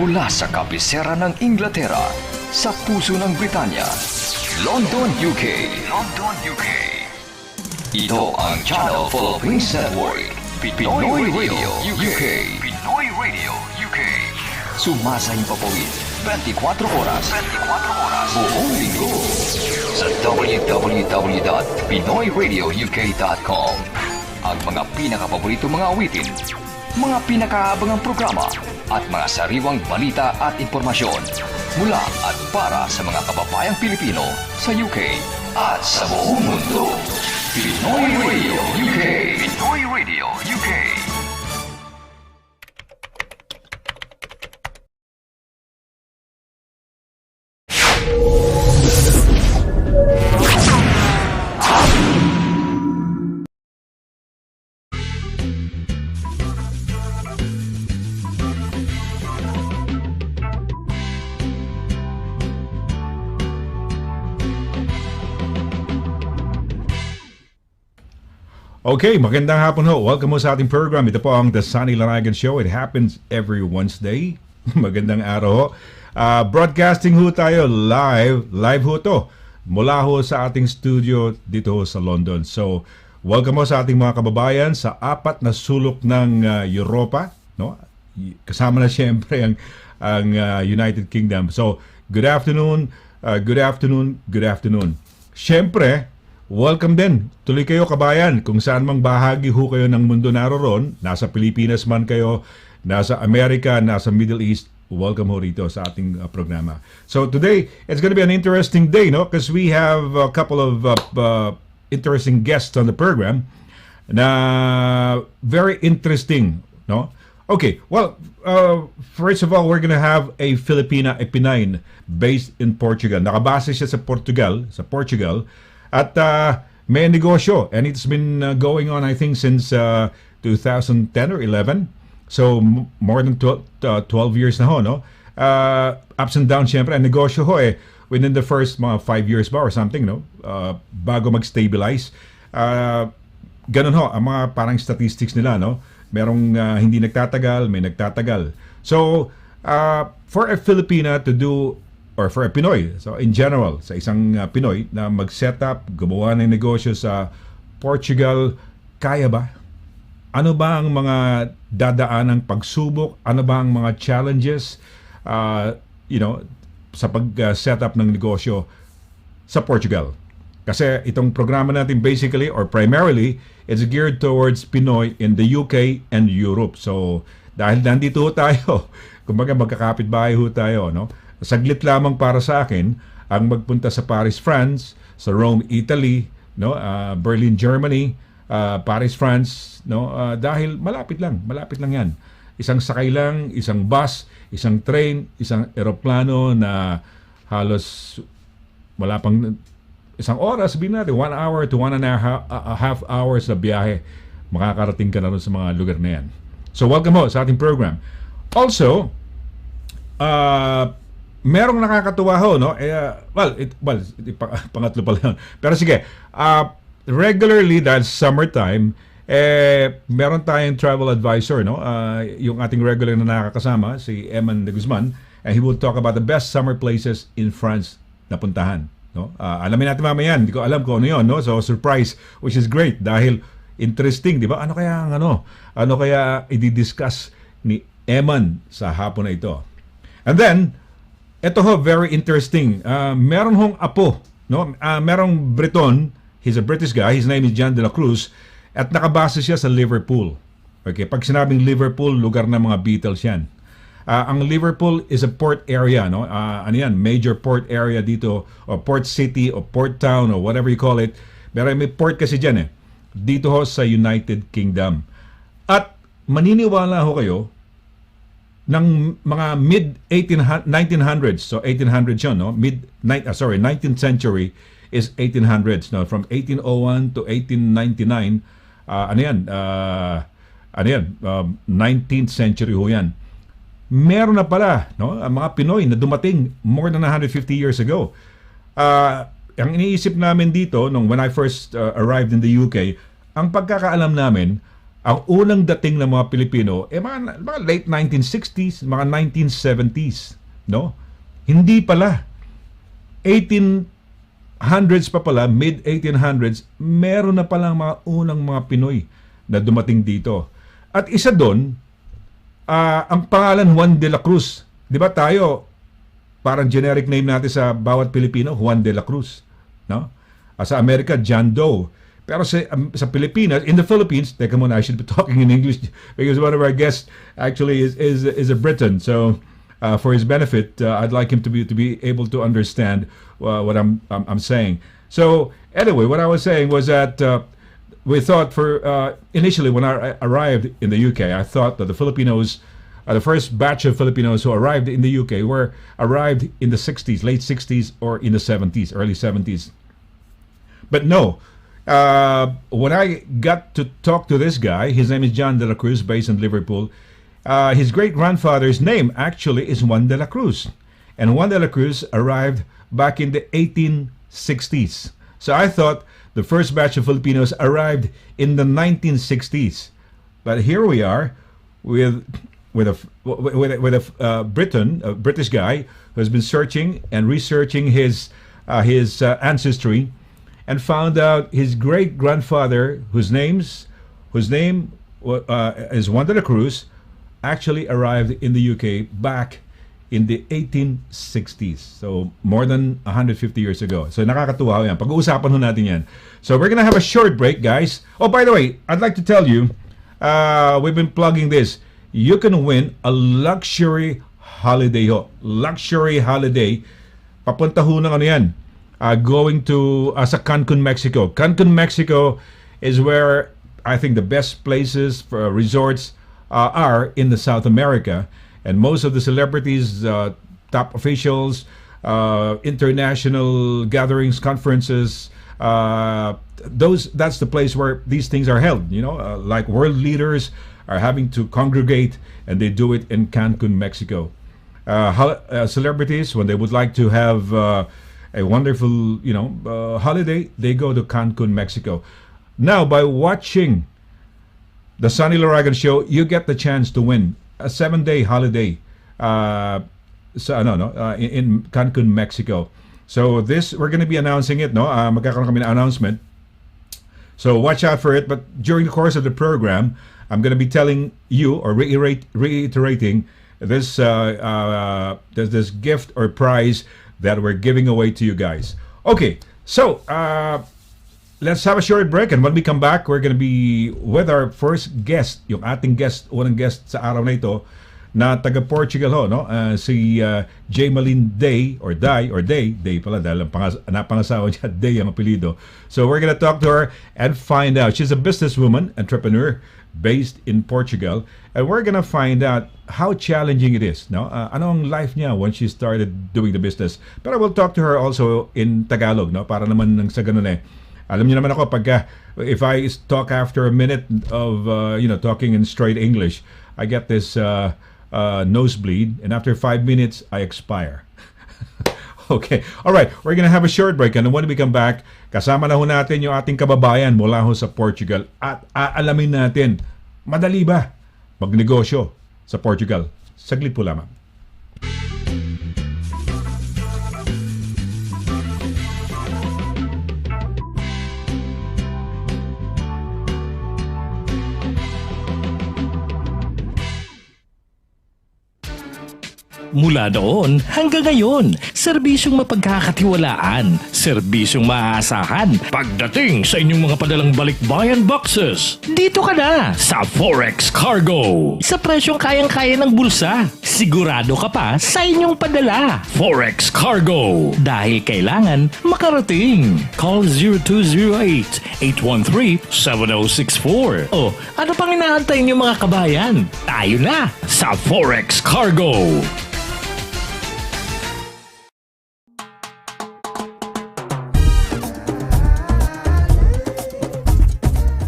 Mula sa kabisera ng Inglaterra, sa puso ng Britanya, London, UK. London, UK. Ito ang Channel Philippines Network, Pinoy Radio UK. Pinoy Radio UK. Sumasahing papawid 24 oras. 24 oras. Buong linggo. Sa www.pinoyradiouk.com. Ang mga pinakapaborito mga awitin, mga pinakaabangang programa, at mga sariwang balita at impormasyon mula at para sa mga kababayang Pilipino sa UK at sa buong mundo. Pinoy Radio UK. Pinoy Radio UK. Okay, magandang hapon ho. Welcome mo sa ating program. Ito po ang The Sonny Laragan Show. It happens every Wednesday. Magandang araw ho. Broadcasting ho tayo live. Live ho to. Mula ho sa ating studio dito ho sa London. So, welcome mo sa ating mga kababayan sa apat na sulok ng Europa. No? Kasama na siyempre ang United Kingdom. So, good afternoon, good afternoon, good afternoon. Siyempre, welcome din. Tuloy kayo kabayan kung saan mang bahagi ho kayo ng mundo naroon. Nasa Pilipinas man kayo, nasa Amerika, nasa Middle East. Welcome ho rito sa ating programa. So today, it's going to be an interesting day, no? Because we have a couple of interesting guests on the program na very interesting, no? Okay, well, first of all, we're going to have a Filipina, a Pinay based in Portugal. Nakabase siya sa Portugal. At may negosyo, and it's been going on, I think, since 2010 or 11. So, more than 12 years na ho, no? Ups and downs, syempre. Ang negosyo ho, within the first mga 5 years ba or something, no? Bago mag-stabilize. Ganun ho, ang mga parang statistics nila, no? Merong hindi nagtatagal, may nagtatagal. So, for a Filipina to do or for a Pinoy, so in general, sa isang Pinoy na mag-set up, gumawa ng negosyo sa Portugal, kaya ba? Ano ba ang mga dadaan ng pagsubok? Ano ba ang mga challenges sa pag-set up ng negosyo sa Portugal? Kasi itong programa natin basically or primarily, it's geared towards Pinoy in the UK and Europe. So, dahil nandito tayo, kumbaga magkakapit-bahay ho tayo, no? Saglit lamang para sa akin ang magpunta sa Paris, France, sa Rome, Italy, no, Berlin, Germany, Paris, France, no, dahil malapit lang 'yan. Isang sakay lang, isang bus, isang train, isang eroplano na halos wala pang isang oras, sabihin natin 1 hour to 1.5 hours na biyahe, makakarating ka na rin sa mga lugar na yan. So welcome ho sa ating program. Also, merong nakakatuwa ho, no? Pangatlo pa lang. Pero sige, regularly dahil summertime, meron tayong travel advisor, no? Yung ating regular na nakakasama, si Eman de Guzman, and he will talk about the best summer places in France na puntahan, no? Alamin natin mamaya, hindi ko alam kung ano yun, no? So surprise, which is great dahil interesting, di ba? Ano kaya i-discuss ni Eman sa hapon na ito? And then, ito ho, very interesting. Meron hong apo, no? Merong Briton, he's a British guy, his name is John de la Cruz, at nakabase siya sa Liverpool. Okay, pag sinabing Liverpool, lugar ng mga Beatles yan. Ang Liverpool is a port area, no? Ano yan, major port area dito, o port city, o port town, or whatever you call it. Pero may port kasi dyan dito ho sa United Kingdom. At maniniwala ho kayo, ng mga mid-1900s, so 1800s yun, no? 19th century is 1800s, no? From 1801 to 1899, 19th century ho yan. Meron na pala, no? Ang mga Pinoy na dumating more than 150 years ago. Ang iniisip namin dito, when I first arrived in the UK, ang pagkakaalam namin, ang unang dating ng mga Pilipino, mga late 1960s, mga 1970s, no? Hindi pala. 1800s pa pala, mid-1800s, meron na palang mga unang mga Pinoy na dumating dito. At isa doon, ang pangalan Juan de la Cruz. Di ba tayo, parang generic name natin sa bawat Pilipino, Juan de la Cruz. No? Sa Amerika, John Doe. Pero sa Pilipinas, in the Philippines, teka muna, I should be talking in English because one of our guests actually is a Briton. So, for his benefit, I'd like him to be able to understand what I'm saying. So, anyway, what I was saying was that we thought initially when I arrived in the UK, I thought that the Filipinos, the first batch of Filipinos who arrived in the UK arrived in the 60s, late 60s, or in the 70s, early 70s. But no. When I got to talk to this guy, his name is John de la Cruz, based in Liverpool. His great-grandfather's name actually is Juan de la Cruz. And Juan de la Cruz arrived back in the 1860s. So I thought the first batch of Filipinos arrived in the 1960s. But here we are with a British guy who has been searching and researching his ancestry, and found out his great-grandfather, whose name is Juan de la Cruz, actually arrived in the UK back in the 1860s. So, more than 150 years ago. So, nakakatuwa yan. Pag-uusapan ho natin yan. So, we're gonna have a short break, guys. Oh, by the way, I'd like to tell you, we've been plugging this. You can win a luxury holiday ho. Luxury holiday. Papunta ho ng ano yan. Going to sa Cancun, Mexico. Cancun, Mexico is where I think the best places for resorts are in the South America, and most of the celebrities, top officials, international gatherings, conferences, that's the place where these things are held. You know, like world leaders are having to congregate, and they do it in Cancun, Mexico. Celebrities, when they would like to have a wonderful, holiday, they go to Cancun, Mexico. Now, by watching the Sonny Laragan show, you get the chance to win a 7-day holiday in Cancun, Mexico. So this, we're going to be announcing it, no? Magkakaroon kami ng announcement. So watch out for it. But during the course of the program, I'm going to be telling you or reiterating this gift or prize that we're giving away to you guys. Okay, so let's have a short break, and when we come back, we're gonna be with our first guest, yung ating unang guest sa araw na ito, na taga Portugal ho, no? Si J. Malin Day, or Day pala, dahil napangasawa niya, Day ang apelido. So we're gonna talk to her and find out. She's a businesswoman, entrepreneur, based in Portugal, and we're gonna find out how challenging it is. No, ano ang life niya when she started doing the business. But I will talk to her also in Tagalog, no, para naman nang sa ganun alam niyo naman ako pagka if I talk after a minute of talking in straight English, I get this nosebleed, and after 5 minutes I expire. Okay. All right. We're gonna have a short break, and when we come back, kasama na ho natin yung ating kababayan mula ho sa Portugal, at aalamin natin, madali ba magnegosyo sa Portugal? Saglit po lamang. Mula noon hanggang ngayon, serbisyong mapagkakatiwalaan, serbisyong maaasahan pagdating sa inyong mga padalang balikbayan boxes. Dito ka na sa Forex Cargo. Sa presyong kayang-kaya ng bulsa, sigurado ka pa sa inyong padala. Forex Cargo. Dahil kailangan makarating. Call 0208-813-7064. O, ano pang inaantay niyo mga kabayan? Tayo na sa Forex Cargo.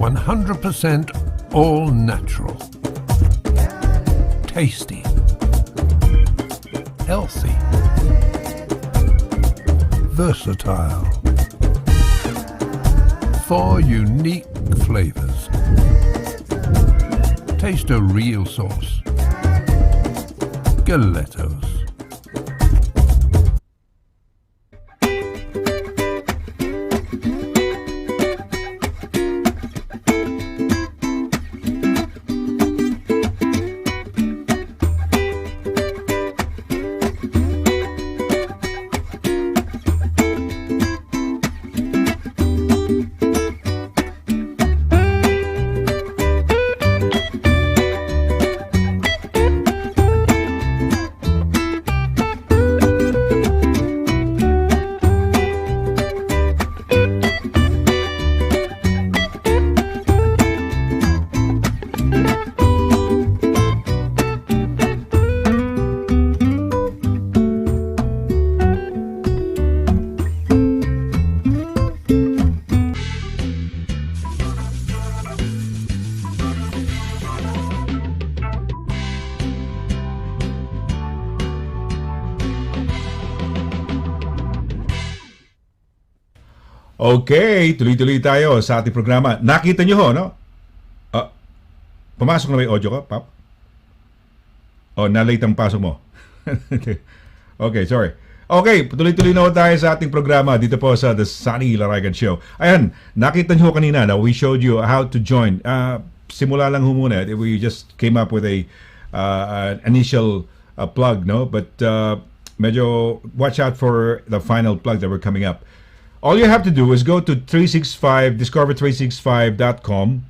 100% all natural, tasty, healthy, versatile, 4 unique flavors. Taste a real sauce. Galetos. Okay, tuloy-tuloy tayo sa ating programa. Nakita nyo ho, no? Pumasok na may audio ko, Pap? Na-late ang pasok mo. Okay, sorry. Okay, tuloy-tuloy na ho tayo sa ating programa dito po sa The Sonny Laragan Show. Ayan, nakita nyo kanina na we showed you how to join. Simula lang ho muna. We just came up with an initial plug, no? But medyo watch out for the final plug that we're coming up. All you have to do is go to 365 discover365.com.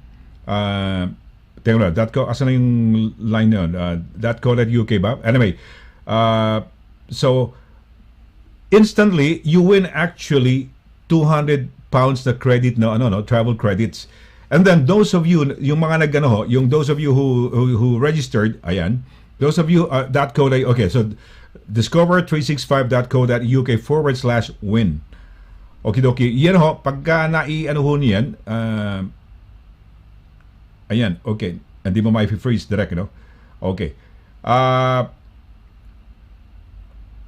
Teka lang, asan na yung line na yun? .co.uk ba? Anyway, so instantly you win actually 200 pounds na credit no travel credits. And then those of you yung mga those of you who registered, ayan, those of you okay, so discover365.co.uk/win. Okay. Yan ho, pagka nai-ano ho niyan, ayan, okay. Hindi mo ma-freeze direct, no? Okay.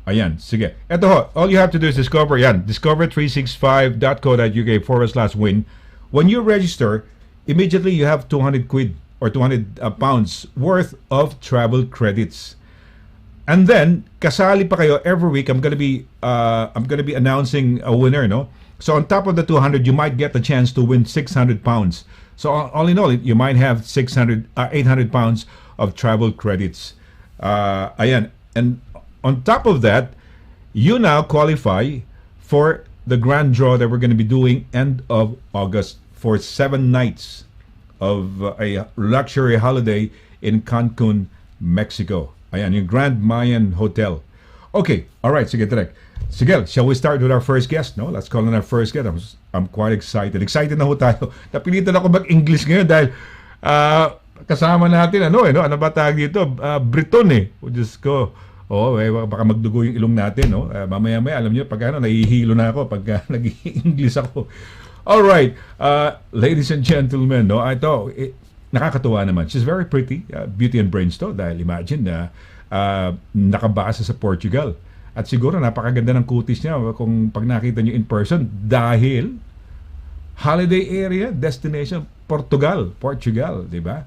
Ayan, sige. Ito ho, all you have to do is discover365.co.uk/win. When you register, immediately you have 200 quid or 200 pounds worth of travel credits. And then, kasali pa kayo every week. I'm gonna be announcing a winner, no? So on top of the 200, you might get the chance to win 600 pounds. So all in all, you might have 800 pounds of travel credits. Ayan. And on top of that, you now qualify for the grand draw that we're going to be doing end of August for 7 nights of a luxury holiday in Cancun, Mexico. Ayan, yung Grand Mayan Hotel. Okay, alright, sige, direct. Sige, shall we start with our first guest, no? Let's call on our first guest. I'm quite excited. Excited na ho tayo. Napilitan ako mag-English ngayon dahil kasama natin, ano ba tawag dito? Briton eh. Diyos ko. Baka magdugo yung ilong natin, no? Mamaya-maya, alam niyo, pag nahihilo na ako pag nag-English ako. Alright, ladies and gentlemen, no? Ito, nakakatuwa naman. She's very pretty. Beauty and brains to. Dahil imagine na nakabasa sa Portugal. At siguro napakaganda ng kutis niya kung pag nakita niyo in person. Dahil holiday area, destination, Portugal, di ba?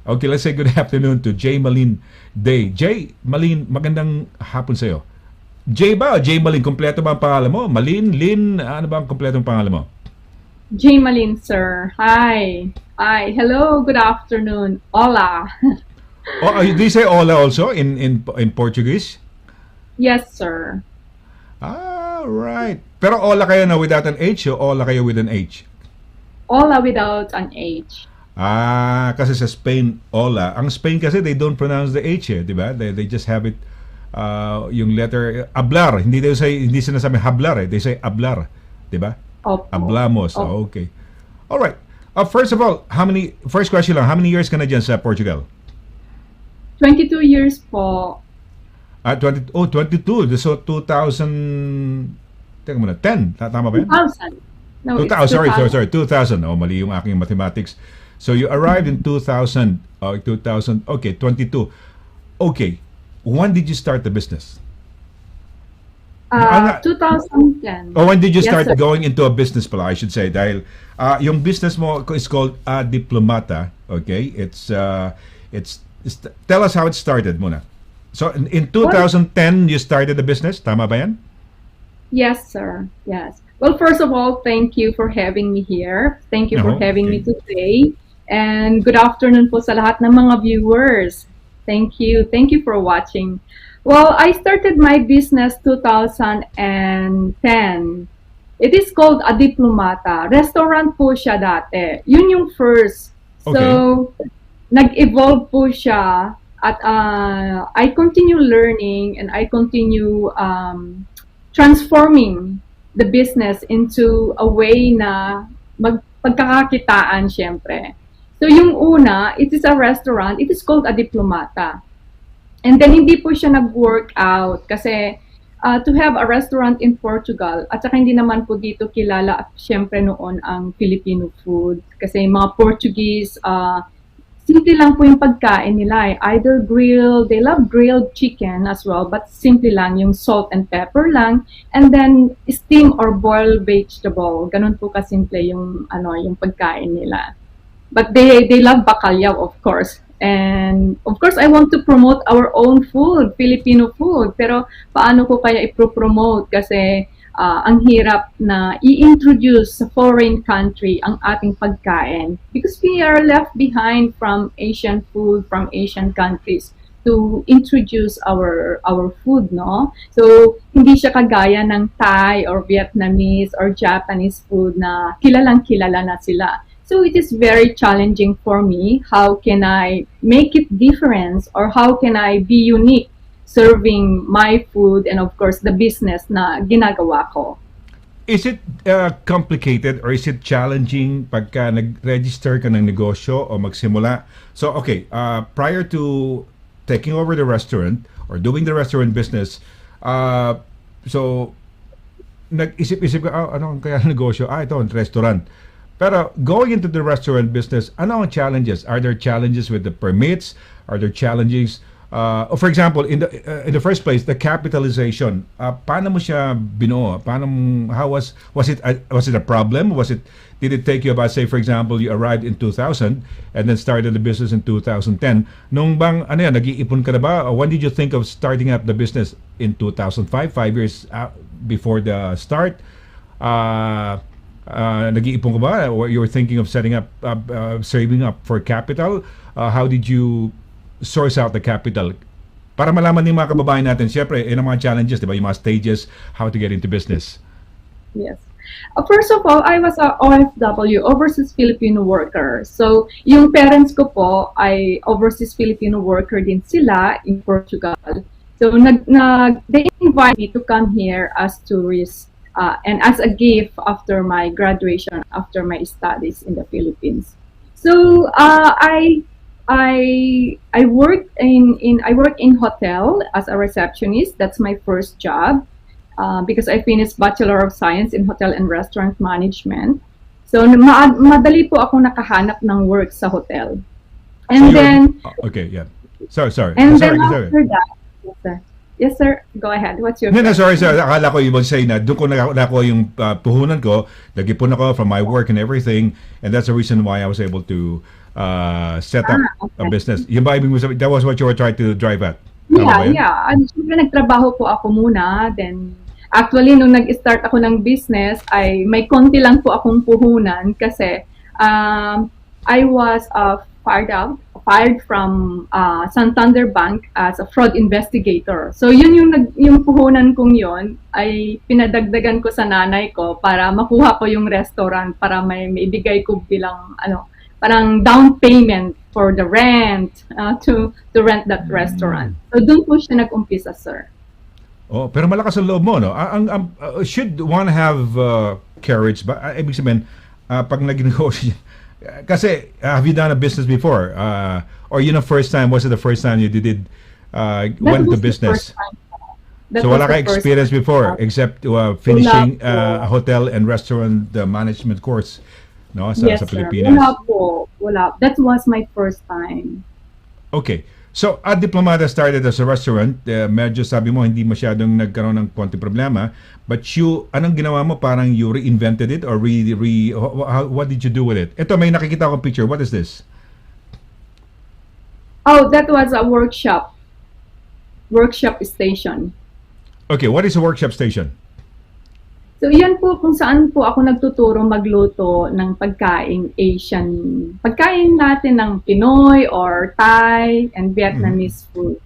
Okay, let's say good afternoon to J. Malin Day. J. Malin, magandang hapon sa'yo. J ba? J. Malin, kompleto ba ang pangalan mo? Malin, Lin, ano ba ang kompleto ang pangalan mo? J. Malin, sir. Hi. Hello. Good afternoon. Hola. Do you say hola also in Portuguese? Yes, sir. Right. Pero hola kayo na without an H o hola kayo with an H? Hola without an H. Kasi sa Spain, hola. Ang Spain kasi, they don't pronounce the H di ba? They just have it, yung letter, hablar. Hindi sinasabi hablar They say hablar. Di ba? Hablamos. Okay. All right. First of all, first question lang, how many years ka na dyan sa Portugal? 22 years po. 22. So 2000, teka muna, 10. Tama ba yan? 2000. No, 2000. Sorry. 2000. Mali yung aking mathematics. So you arrived in 2000. 2000. Okay, 22. Okay. When did you start the business? 2010. When did you start sir. going into a business pala, I should say? Dahil yung business mo is called Diplomata. Okay? It's Tell us how it started muna. So in 2010 you started the business, tama ba yan? Yes, sir. Yes. Well, first of all, thank you for having me here. Thank you for having me today. And good afternoon po sa lahat ng mga viewers. Thank you. Thank you for watching. Well, I started my business 2010. It is called A Diplomata. Restaurant po siya dati. Yun yung first. So, nag-evolve po siya at I continue learning and I continue transforming the business into a way na magpagkakakitaan syempre. So yung una, it is a restaurant, it is called A Diplomata. And then hindi po siya nag-work out kasi to have a restaurant in Portugal at saka hindi naman po dito kilala syempre noon ang Filipino food kasi mga Portuguese simple lang po yung pagkain nila eh. Either grilled, they love grilled chicken as well, but simple lang, yung salt and pepper lang. And then, steam or boiled vegetable. Ganun po kasimple yung, yung pagkain nila. But they love bacalhau, of course. And, of course, I want to promote our own food, Filipino food. Pero, paano ko kaya ipropromote? Kasi, ang hirap na i-introduce sa foreign country ang ating pagkain because we are left behind from Asian food, from Asian countries to introduce our food, no? So, hindi siya kagaya ng Thai or Vietnamese or Japanese food na kilalang-kilala na sila. So, it is very challenging for me. How can I make it different or how can I be unique serving my food and of course the business na ginagawa ko. Is it complicated or is it challenging pagka nag-register ka ng negosyo o magsimula? So okay, prior to taking over the restaurant or doing the restaurant business, so nag-isip-isip ka, ano ang kaya negosyo? Ito ang restaurant. Pero going into the restaurant business, ano ang challenges? Are there challenges with the permits? Are there challenges for example, in the first place, the capitalization. Paano mo siya binuo? How was it a problem? Did it take you about, say for example, you arrived in 2000 and then started the business in 2010? Nung bang nag-iipon ka na ba? When did you think of starting up the business in 2005, 5 years before the start? Nag-iipon ka ba? Or you were thinking of setting up saving up for capital? How did you source out the capital para malaman ng mga kababayan natin syempre ang mga challenges, di ba, yung mga stages, how to get into business? Yes. First of all, I was a OFW, Overseas Filipino Worker. So, yung parents ko po ay Overseas Filipino Worker din sila in Portugal. So, they invited me to come here as tourist and as a gift after my graduation, after my studies in the Philippines. So, I work in hotel as a receptionist. That's my first job because I finished Bachelor of Science in Hotel and Restaurant Management. So madali po ako nakahanap ng work sa hotel. And then okay, yeah. Sorry. And sorry, then sorry. after that, yes sir. Yes sir, go ahead. What's your No, sorry. Akala ko you would say na doon ko nakuha yung puhunan ko, nag-ipon ako from my work and everything, and that's the reason why I was able to set up a business. Yung ba ibig mo sabihin, that was what you were trying to drive at? Yeah. Siyempre nagtrabaho po ako muna. Then, actually, nung nag-start ako ng business, ay may konti lang po akong puhunan kasi I was fired from Santander Bank as a fraud investigator. So, yun yung puhunan kong yon ay pinadagdagan ko sa nanay ko para makuha ko yung restaurant para may ibigay ko bilang parang down payment for the rent to rent that restaurant. So doon po siya nag-umpisa, sir. Oh, pero malakas ang loob mo, no? Should one have courage ba? Ibig sabihin, pag nag-negosyo, kasi have you done a business before? Or first time, was it the first time you did went into business? So wala ka experience before except finishing a hotel and restaurant management course. No, sa Pilipinas. Wala. That was my first time. Okay. So, A Diplomata started as a restaurant. Medyo sabi mo, hindi masyadong nagkaroon ng konti problema. But anong ginawa mo? Parang you reinvented it or what did you do with it? Ito, may nakikita akong picture. What is this? Oh, that was a workshop station. Okay, what is a workshop station? So, yan po kung saan po ako nagtuturo magluto ng pagkain natin ng Pinoy or Thai and Vietnamese food.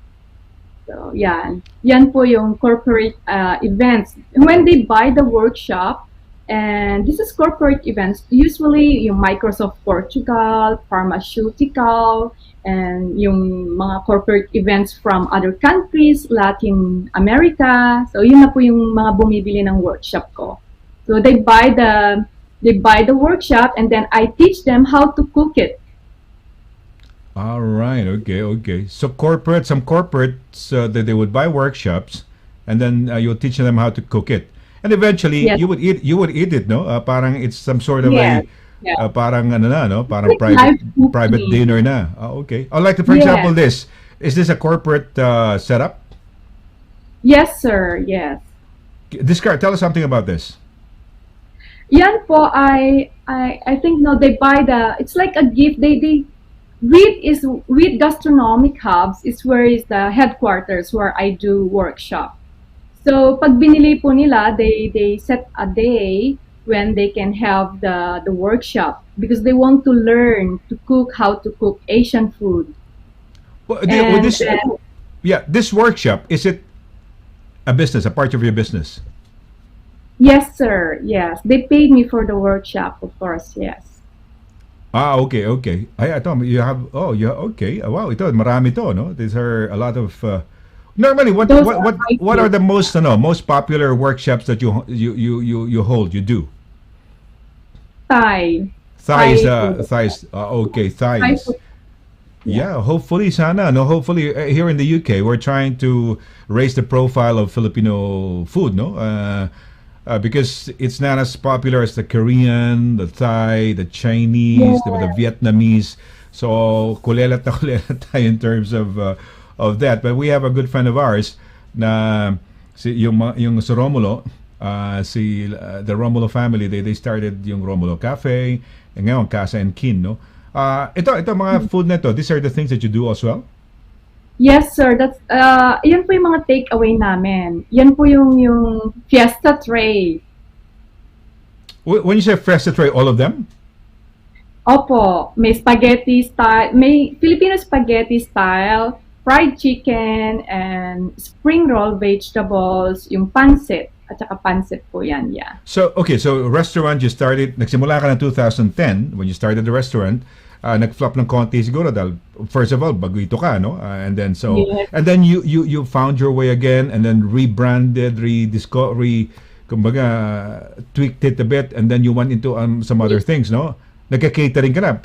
So, yan. Yan po yung corporate events. When they buy the workshop, and this is corporate events, usually yung Microsoft Portugal, pharmaceutical, and yung mga corporate events from other countries, Latin America. So, yun na po yung mga bumibili ng workshop ko. So, they buy the workshop and then I teach them how to cook it. All right. Okay. So some corporates that they would buy workshops, and then you'll teach them how to cook it, and eventually Yes. you would eat it, no? Parang it's some sort of Yes. parang ano na, no? Parang Like live cooking. private dinner na. Okay. Oh, like for Yes. example, is this a corporate setup? Yes, sir. Yes. Tell us something about this. Yan po, I think no, they buy it's like a gift. They with gastronomic hubs is where is the headquarters where I do workshop. So pag binili po nila, they set a day when they can have the workshop because they want to learn to cook how to cook Asian food. Well, And this then- this workshop, is it a business, a part of your business? Yes, sir. Yes, they paid me for the workshop, of course. Yes. Okay. Ay, ito, okay. Wow, ito, marami to, no? These are a lot of normally Those are what are the most popular workshops that you hold, you do? Thai. Thighs, food. thighs. Okay, Thai thighs. food. Yeah, hopefully sana, no? Hopefully here in the UK, we're trying to raise the profile of Filipino food, no? Because it's not as popular as the Korean, the Thai, the Chinese, the Vietnamese. So kulelat na kulelat tayo in terms of that. But we have a good friend of ours na yung sa Romulo, the Romulo family, they started yung Romulo Cafe, and ngayon Casa and Kin, no? Ito mga food na to, these are the things that you do as well? Yes, sir. That's yan po yung mga takeaway namin. Yan po yung fiesta tray. When you say fiesta tray, all of them? Opo, may spaghetti style, may Filipino spaghetti style, fried chicken, and spring roll vegetables, yung pancit, at saka pancit po yan, yeah. So restaurant, you started, nagsimula ka ng 2010 when you started the restaurant. Nag-flop ng konti siguro dahil first of all baguito ka, no? And then Yes. and then you found your way again, and then rebranded, kumbaga tweaked it a bit, and then you went into some other things, no? Nagka-catering ka na.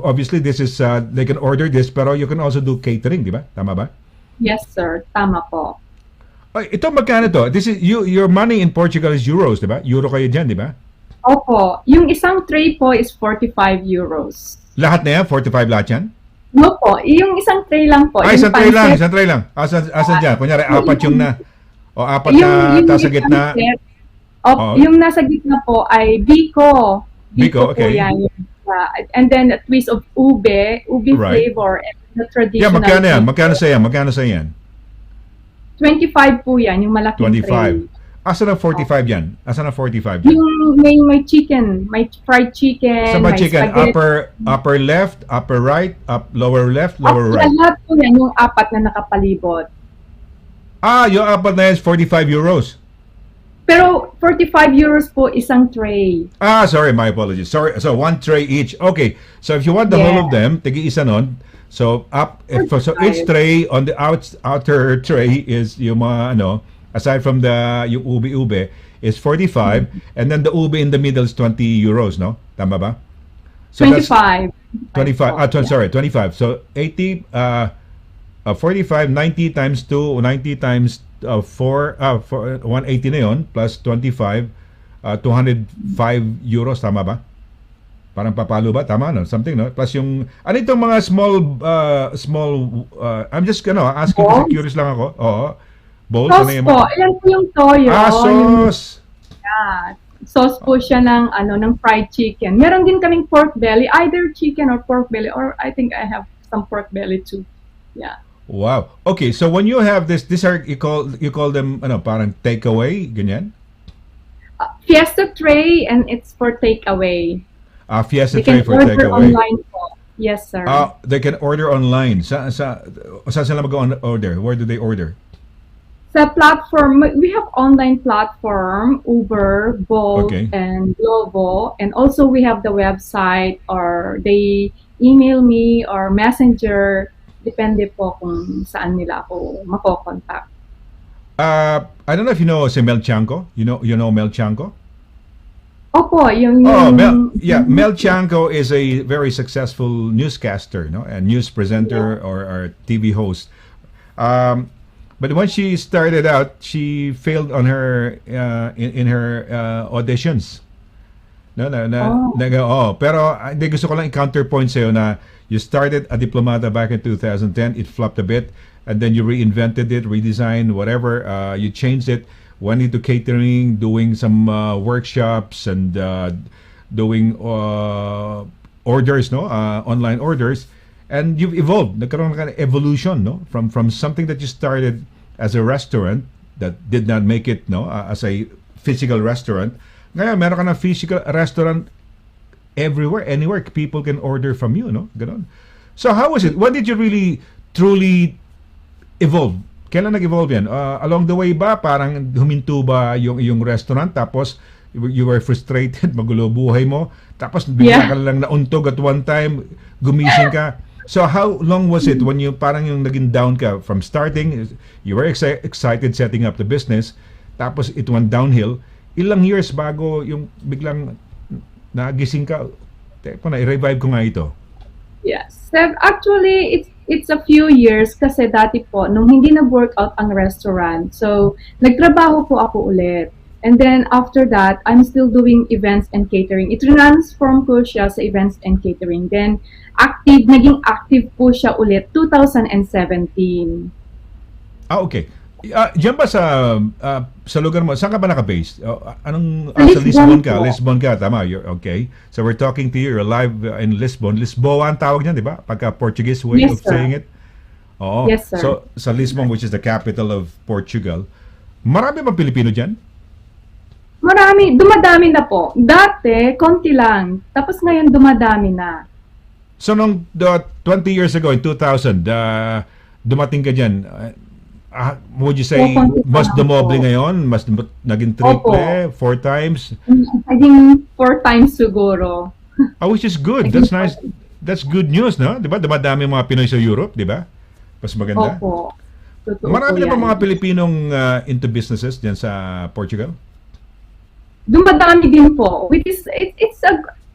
Obviously this is they can order this, pero you can also do catering, di ba? Tama ba? Yes, sir. Tama po. Ay, ito magkano to? This is your money in Portugal is euros, di ba? Euro kayo diyan, di ba? Opo, yung isang tray po is 45 euros. Lahat na yan, 45 lahat yan? No po, yung isang tray lang po. Ay, yung isang tray lang, pancit. isang tray lang. Asan dyan? Kunyari, apat yung na, o apat Yung na ta sa isang gitna. set, Oo. yung nasa gitna po ay biko. Biko, okay. Po yan. And then a twist of ube Right. flavor, and the Yeah, traditional. magkano yan? biko. Magkano sa yan? 25 po yan, yung malaking 25. tray. Asan ang 45 yan? Asan ang 45 yan? Yung may chicken, may fried chicken, Sa may chicken, spaghetti. upper left, upper right, lower left, lower right. Lahat po yan, yung apat na nakapalibot. Yung apat na yan is 45 euros. Pero 45 euros po isang tray. Sorry, my apologies. Sorry, so one tray each. Okay, so if you want the whole of them, tigi-isa nun. So so each tray on the outer tray is yung mga aside from yung ube is 45, and then the ube in the middle is 20 euros, no? Tama ba? So 25. 25. Sorry, 25. So 80 45, 90 times 2, 90 times 4, 180 na yun, plus 25, 205 euros, tama ba? Parang papalo ba? Tama, no? Something, no? Plus yung, ano itong mga small, I'm just, asking kasi curious lang ako. Oo. Bowls, ano Sauce yung po. Ayan po yung toyo. sauce! Sauce po siya ng fried chicken. Meron din kaming pork belly. Either chicken or pork belly. Or I think I have some pork belly too. Yeah. Wow. Okay, so when you have this, these are you call them ano, parang takeaway, ganyan? Fiesta tray, and it's for takeaway. Fiesta They tray can for order takeaway. online po. Yes, sir. They can order online. Saan sila mag-order? Where do they order? Sa platform, we have online platform, Uber, Bolt, Okay. and Glovo. And also we have the website, or they email me or messenger. Depende po kung saan nila ako makokontakt. I don't know if you know si Mel Chanco. You know Mel Chanco? Opo, yung... Oh, Mel Chanco is a very successful newscaster, no, a news presenter or TV host. But when she started out, she failed on her in her auditions. Pero hindi, gusto ko lang i-counterpoint sa'yo na you started a diplomata back in 2010, it flopped a bit, and then you reinvented it, redesigned, whatever, you changed it, went into catering, doing some workshops, and doing orders, no, online orders, and you've evolved. Nagkaroon ka ng evolution, no, from something that you started as a restaurant that did not make it, no, as a physical restaurant. Ngayon, meron ka ng physical restaurant everywhere, anywhere. People can order from you, no? Ganon. So, how was it? When did you really, truly evolve? Kailan nag-evolve yan? Along the way ba? Parang huminto ba yung restaurant? Tapos, you were frustrated, magulo buhay mo. Tapos, bigla ka lang nauntog at one time, gumising ka. So, how long was it when you parang yung naging down ka? From starting, you were excited setting up the business. Tapos, it went downhill. Ilang years bago yung biglang nagising ka, teko na, i-revive ko nga ito. Yes. Actually, it's a few years kasi dati po, nung hindi nag-workout ang restaurant, so nagtrabaho po ako ulit. And then after that, I'm still doing events and catering. I-transform ko siya sa events and catering. Then naging active po siya ulit 2017. Okay. Diyan ba sa lugar mo, saan ka ba naka-base? Sa Lisbon Lisbon ka? po. Lisbon ka, tama. Okay. So we're talking to you, you're live in Lisbon. Lisboa ang tawag niyan, di ba? Pagka Portuguese way Yes, of sir. saying it. Oo. Yes, sir. So sa Lisbon, which is the capital of Portugal, marami bang Pilipino dyan? Dumadami na po. Dati, konti lang. Tapos ngayon, dumadami na. So nung 20 years ago, in 2000, dumating ka dyan, would you say, konti pa mas lang dumoble po. ngayon? Mas naging triple, 4 times? Naging 4 times siguro. Which is good. That's nice. That's good news, no? 'Di ba? Dumadami mga Pinoy sa Europe, 'di ba? Mas maganda. Opo. Totoo Marami po na ba yan. mga Pilipinong into businesses diyan sa Portugal? Dumadami din po, which is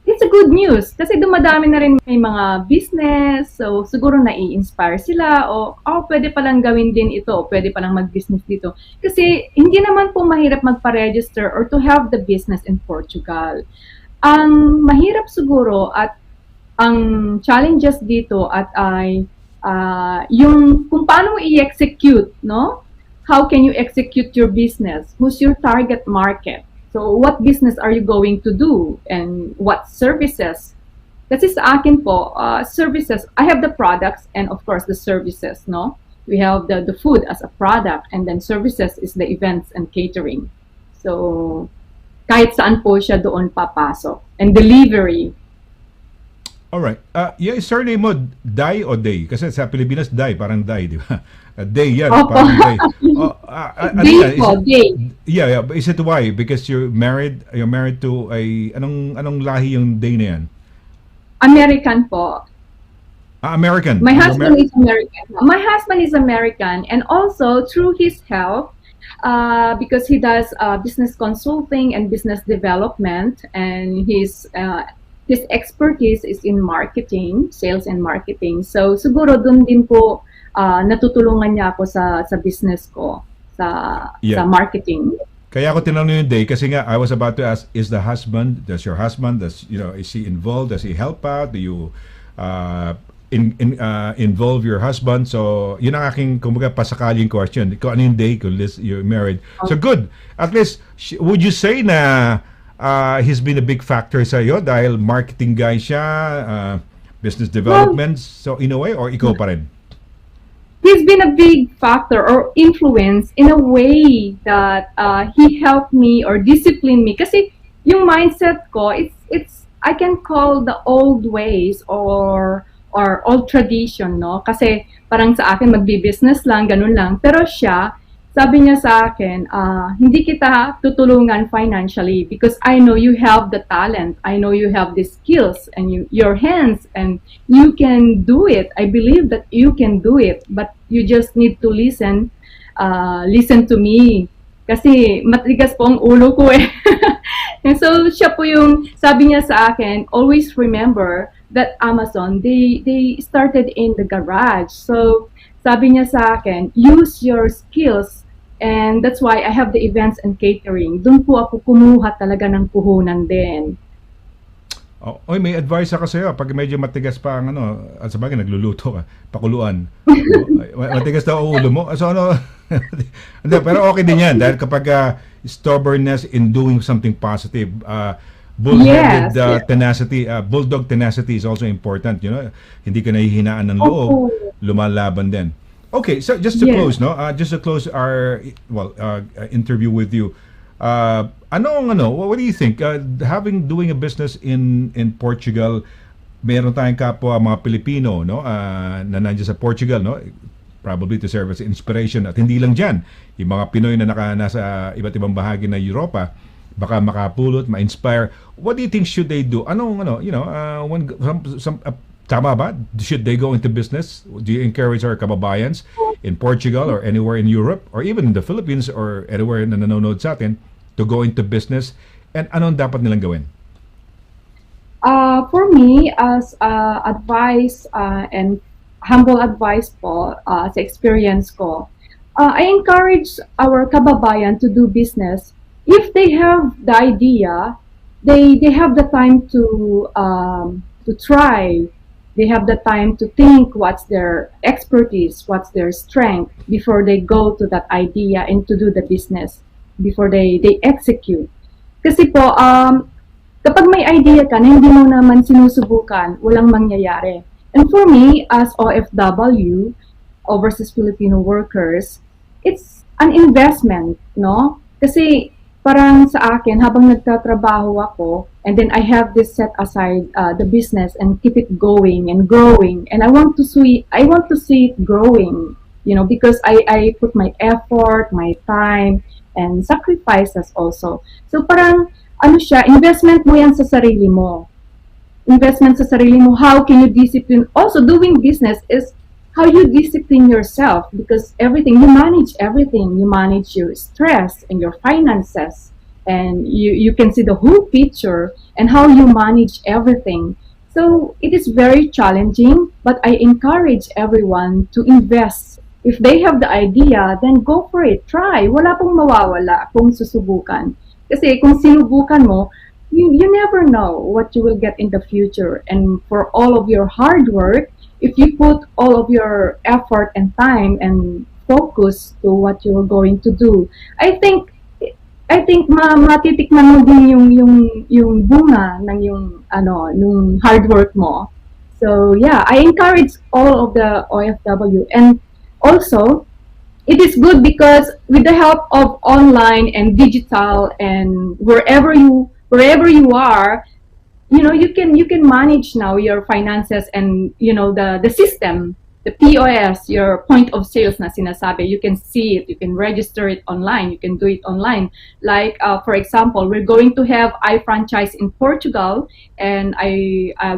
it's a good news kasi dumadami na rin may mga business, so siguro nai-inspire sila o pwede palang gawin din ito, o pwede palang mag-business dito. Kasi hindi naman po mahirap magpa-register or to have the business in Portugal. Ang mahirap siguro at ang challenges dito ay yung kung paano i-execute, no? How can you execute your business? Who's your target market? So, what business are you going to do? And what services? Kasi sa akin po, services, I have the products and of course the services, no? We have the food as a product, and then services is the events and catering. So, kahit saan po siya doon papasok. And delivery. Alright. Yung surname mo, Day o Day? Kasi sa Pilipinas, Day, parang Day, di ba? Day yan, Opo. parang Day. Ano Day yan? po, day. Yeah. But is it why? Because you're married to anong lahi yung Day na yan? American po. American. My husband is American. My husband is American, and also through his help, because he does business consulting and business development, and his expertise is in marketing, sales and marketing. So siguro dun din po natutulungan niya ako sa business ko, sa marketing. Kaya ako tinanong yung Day kasi nga I was about to ask, does your husband, is he involved? Does he help out? Do you involve your husband? So yun ang aking kumbaga pasakaling question. Kung ano yung Day kung you're married. So good. At least would you say na he's been a big factor sa iyo dahil marketing guy siya, business development, so in a way, or ikaw pa rin? he's been a big factor or influence in a way that he helped me or disciplined me. Kasi yung mindset ko, it's I can call the old ways or old tradition, no? Kasi parang sa akin magbi-business lang, ganun lang. Pero siya, sabi niya sa akin, hindi kita tutulungan financially because I know you have the talent. I know you have the skills and your hands and you can do it. I believe that you can do it, but you just need to listen to me. Kasi matigas po ang ulo ko eh. And so siya po yung sabi niya sa akin, always remember that Amazon, they started in the garage. So sabi niya sa akin, use your skills. And that's why I have the events and catering. Doon po ako kumuha talaga ng puhunan din. Oh, oy, may advice ako sa'yo. Pag medyo matigas pa ang at sa bagay, nagluluto ka, pakuluan. Matigas daw ang ulo mo. So hindi, pero okay din yan. Dahil kapag stubbornness in doing something positive, bullheaded tenacity, bulldog tenacity is also important. Hindi ka nahihinaan ng loob, lumalaban din. Okay, so just to close, just to close our interview with you. What do you think? Doing a business in Portugal, meron tayong kapwa mga Pilipino, na nandiyan sa Portugal, probably to serve as inspiration at hindi lang diyan. Yung mga Pinoy na nasa iba't ibang bahagi ng Europa, baka makapulot, ma-inspire. What do you think should they do? Tama ba? Should they go into business? Do you encourage our kababayans in Portugal or anywhere in Europe or even in the Philippines or anywhere na nanonood sa atin to go into business? And anong dapat nilang gawin? For me, as advice and humble advice po sa experience ko, I encourage our kababayan to do business. If they have the idea, they have the time to try. They have the time to think what's their expertise, what's their strength before they go to that idea and to do the business, before they execute. Kasi po, kapag may idea ka na hindi mo naman sinusubukan, walang mangyayari. And for me, as OFW, Overseas Filipino Workers, it's an investment, no? Kasi parang sa akin, habang nagtatrabaho ako, and then I have this set aside the business and keep it going and growing. And I want to see it growing, because I put my effort, my time, and sacrifices also. So parang, investment mo yan sa sarili mo. Investment sa sarili mo, how can you discipline? Also, doing business is how you discipline yourself because you manage everything. You manage your stress and your finances. And you can see the whole picture and how you manage everything. So it is very challenging, but I encourage everyone to invest. If they have the idea, then go for it. Try. Wala pong mawawala kung susubukan. Kasi kung sinubukan mo, you never know what you will get in the future. And for all of your hard work, if you put all of your effort and time and focus to what you're going to do, I think matitikman mo din yung bunga ng nung hard work mo. So yeah, I encourage all of the OFW, and also it is good because with the help of online and digital and wherever you are, you can manage now your finances and the system, the POS, your point of sales na sinasabi. You can see it, you can register it online, you can do it online. Like for example, we're going to have iFranchise in Portugal and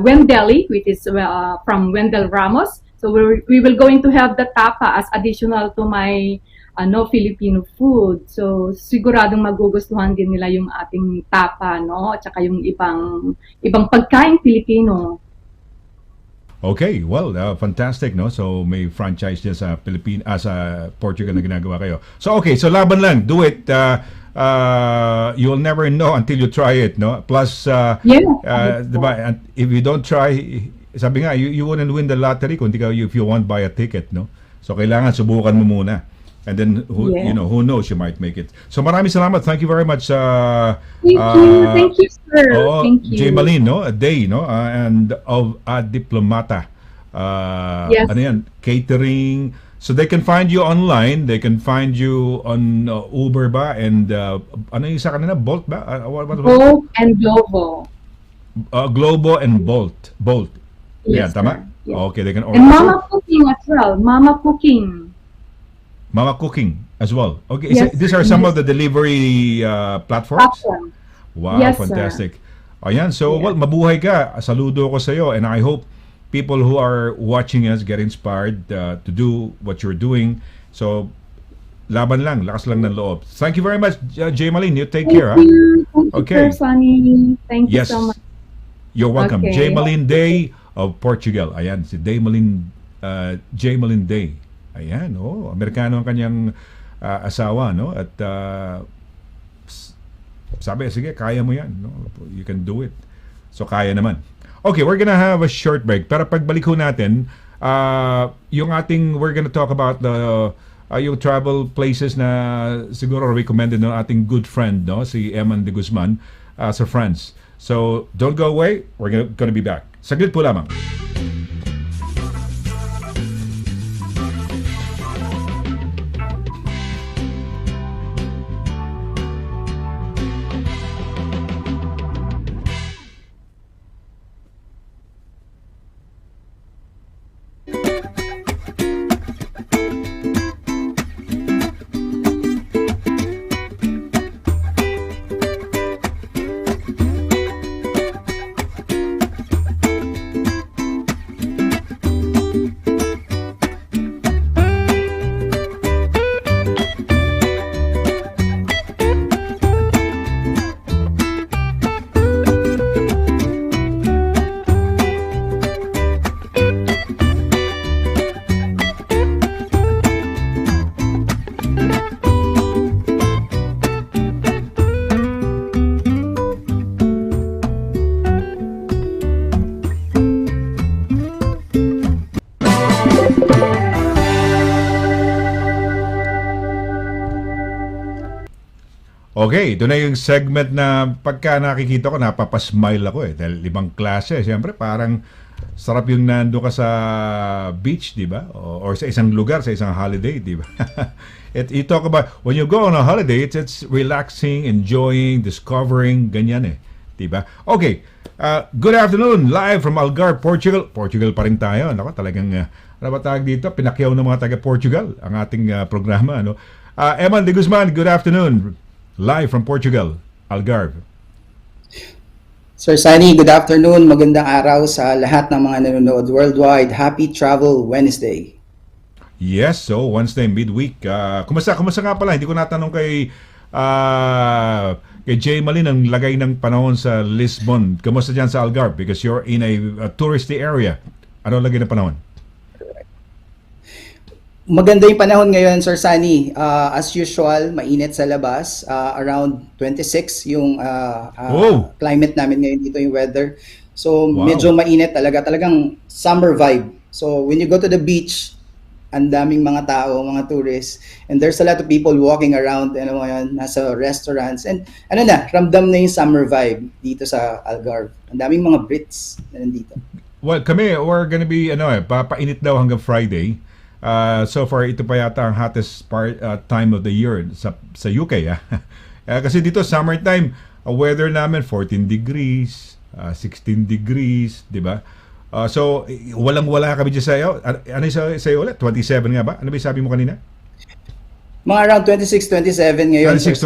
Wendeli, which is from Wendel Ramos. So we will going to have the tapa as additional to my Filipino food. So siguradong magugustuhan din nila yung ating tapa, at saka yung ibang pagkain Pilipino. Okay, well, fantastic, no? So may franchise dyan sa sa Portugal na ginagawa kayo. So okay, so laban lang, do it. You'll never know until you try it, no? Plus, diba, if you don't try, sabi nga, you wouldn't win the lottery if you won't buy a ticket, no? So kailangan subukan mo muna. And then who knows, you might make it. So maraming salamat. Thank you very much. Thank you, sir. Thank you. J. Malin, a day, and of a diplomata. Yes. Ano yan? Catering, So they can find you online, they can find you on Uber ba, and ano yung isa kanina, Bolt ba? What? Hope and Glovo. Globo and Bolt. Yes, Yan, tama? sir. Yes. Okay, they can order. And Mama Cooking as well. Mama Cooking. Mama Cooking as well. Okay, Yes, these are some of the delivery platforms? Platform. Wow, Yes, fantastic. Ayan, so Yeah. well, mabuhay ka. Saludo ko sa iyo, and I hope people who are watching us get inspired to do what you're doing. So, laban lang, lakas lang ng loob. Thank you very much, Jay Malin. You take care. Thank you. Thank you, Okay. Sir Sonny. Thank you Yes. so much. You're welcome. Okay. Jay Malin Day of Portugal. Ayan, si Jay Malin Day. Ayan, Amerikano ang kanyang asawa, no? At sabi, sige, kaya mo yan, no? You can do it. So, kaya naman. Okay, we're gonna have a short break. Pero pagbalik ho natin, we're gonna talk about yung travel places na siguro recommended ng ating good friend, no? Si Eman de Guzman sa France. So, don't go away. We're gonna be back. Saglit po lamang. Okay, ito na yung segment na pagka nakikita ko, napapasmile ako eh. Dahil ibang klase, siyempre parang sarap yung nando ka sa beach, di ba? Or sa isang lugar, sa isang holiday, di ba? You talk about, when you go on a holiday, it's relaxing, enjoying, discovering, ganyan eh. Di ba? Okay, good afternoon, live from Algarve, Portugal. Portugal pa rin tayo. Nako, talagang, ano ba tawag dito? Pinakyaw ng mga taga-Portugal ang ating programa. Ano? Eman de Guzman, good afternoon. Live from Portugal, Algarve. Sir Sonny, good afternoon. Magandang araw sa lahat ng mga nanonood worldwide. Happy Travel Wednesday. Yes, so Wednesday midweek. Kumusta nga pala? Hindi ko natanong kay Jay Malin ang lagay ng panahon sa Lisbon. Kumusta dyan sa Algarve? Because you're in a touristy area. Ano lagay ng panahon? Maganda yung panahon ngayon, Sir Sonny. As usual, mainit sa labas. Around 26 yung climate namin ngayon dito, yung weather. So, medyo mainit talaga. Talagang summer vibe. So, when you go to the beach, ang daming mga tao, mga tourists. And there's a lot of people walking around, ano ngayon, nasa restaurants. And ramdam na yung summer vibe dito sa Algarve. Ang daming mga Brits na nandito. Well, we're gonna be, papainit daw hanggang Friday. So far, ito pa yata ang hottest time of the year sa UK. Kasi dito, summertime, weather namin 14 degrees, 16 degrees, di ba? So, walang-wala kami dyan sa iyo. Ano sa iyo ulit? 27 nga ba? Ano ba sabi mo kanina? Mga around 26, 27 ngayon. 26,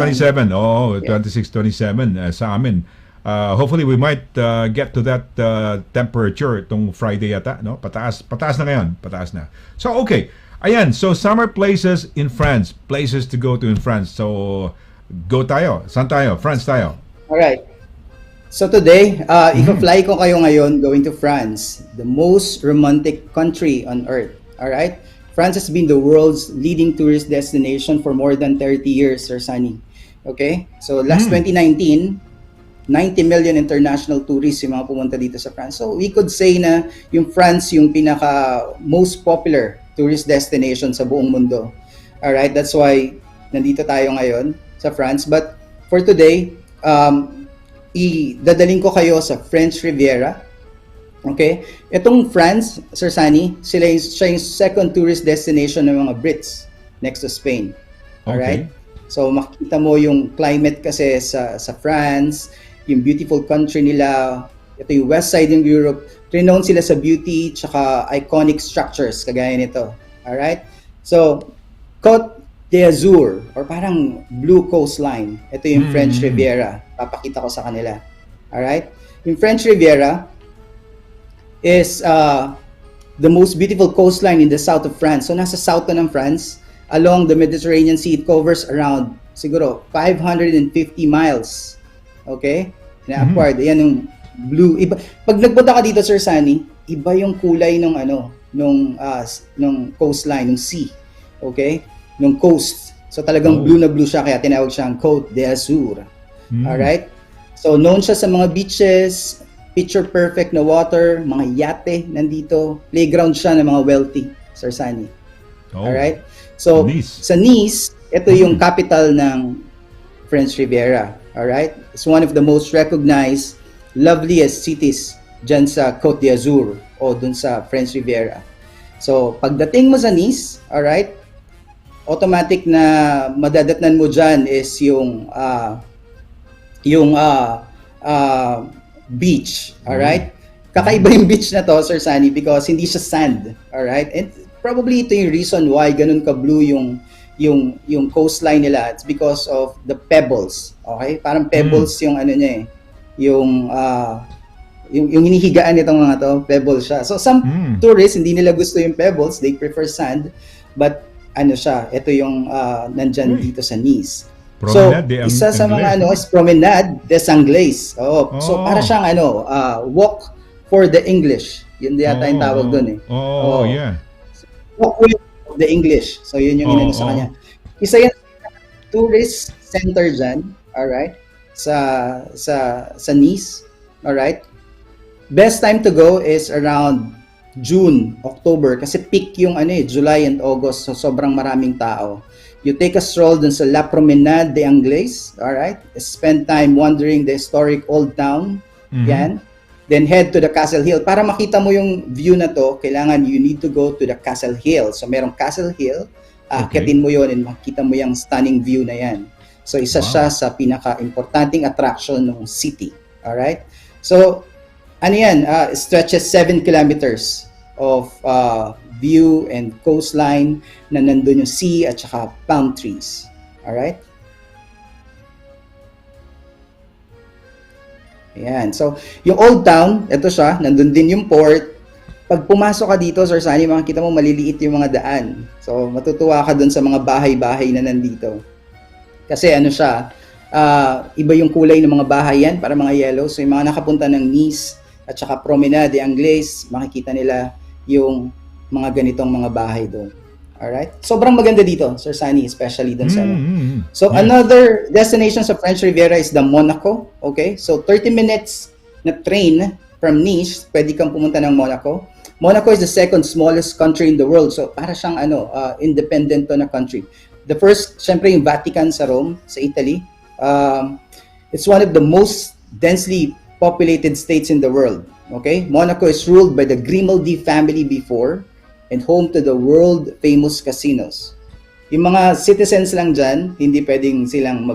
27. Oo, 26, 27 sa amin. Hopefully, we might get to that temperature itong Friday yata, no? Pataas na ngayon. Pataas na. So, okay. Ayan. So, summer places in France. Places to go to in France. So, go tayo. Saan tayo? France tayo. Alright. So, today, i-fly ko kayo ngayon going to France, the most romantic country on earth. Alright? France has been the world's leading tourist destination for more than 30 years, Sir Sonny. Okay? So, last 2019, 90 million international tourists yung mga pumunta dito sa France. So we could say na yung France yung pinaka most popular tourist destination sa buong mundo. Alright, that's why nandito tayo ngayon sa France. But for today, idadaling ko kayo sa French Riviera. Okay? Itong France, Sir Sunny, siya yung second tourist destination ng mga Brits next to Spain. Alright? So makita mo yung climate kasi sa France, yung beautiful country nila, ito yung west side ng Europe, renowned sila sa beauty tsaka iconic structures kagaya nito. Alright? So, Côte d'Azur or parang blue coastline. Ito yung French Riviera. Papakita ko sa kanila. Alright? Yung French Riviera is the most beautiful coastline in the south of France. So nasa south na ng France, along the Mediterranean Sea, it covers around siguro 550 miles. Okay? Na-acquired. Ayan yung blue. Iba, pag nagpunta ka dito, Sir Sunny, iba yung kulay ng nung coastline, nung sea. Okay? Nung coast. So talagang blue na blue siya, kaya tinawag siyang Côte d'Azur. Alright? So known siya sa mga beaches, picture perfect na water, mga yate nandito, playground siya ng mga wealthy, Sir Sunny. Alright? So, Nice. sa Nice, ito yung capital ng French Riviera. Alright? It's one of the most recognized, loveliest cities dyan sa Côte d'Azur o dun sa French Riviera. So, pagdating mo sa Nice, alright, automatic na madadatnan mo dyan is yung beach, alright? Kakaiba yung beach na to, Sir Sunny, because hindi siya sand, alright? And probably ito yung reason why ganun ka-blue yung coastline nila. It's because of the pebbles, okay? Parang pebbles yung ano niya eh, yung hinihigaan nitong mga to, pebbles siya. So some tourists, hindi nila gusto yung pebbles, they prefer sand, but ano siya, ito yung nandyan dito sa Nice. Promenade So, isa sa mga is Promenade des Anglais. So para siyang walk for the English. Yun yata yung tawag doon eh. Yeah. Walkway of the English. So yun yung inano sa kanya. Isa yan tourist center dyan, alright? Sa Nice, alright? Best time to go is around June, October kasi peak yung July and August, so sobrang maraming tao. You take a stroll dun sa La Promenade des Anglais, alright? Spend time wandering the historic old town, yan. Then head to the Castle Hill. Para makita mo yung view na to, kailangan you need to go to the Castle Hill. So merong Castle Hill, akitin mo yon and makita mo yung stunning view na yan. So isa siya sa pinaka-importanting attraction ng city, alright? So ano yan, stretches 7 kilometers of view and coastline na nandun yung sea at saka palm trees. Alright? Ayan. So, yung old town, ito siya, nandun din yung port. Pag pumasok ka dito, Sir Sunny, makikita mo maliliit yung mga daan. So, matutuwa ka dun sa mga bahay-bahay na nandito. Kasi ano siya, iba yung kulay ng mga bahay yan, para mga yellow. So, yung mga nakapunta ng Nice at saka Promenade des Anglais, makikita nila yung mga ganitong mga bahay doon. Alright? Sobrang maganda dito, Sir Sunny, especially doon sa So, another destination sa French Riviera is the Monaco. Okay? So, 30 minutes na train from Nice, pwede kang pumunta ng Monaco. Monaco is the second smallest country in the world. So, para siyang independent to na country. The first, syempre yung Vatican sa Rome, sa Italy. It's one of the most densely populated states in the world. Okay? Monaco is ruled by the Grimaldi family before and home to the world-famous casinos. Yung mga citizens lang dyan, hindi pwedeng silang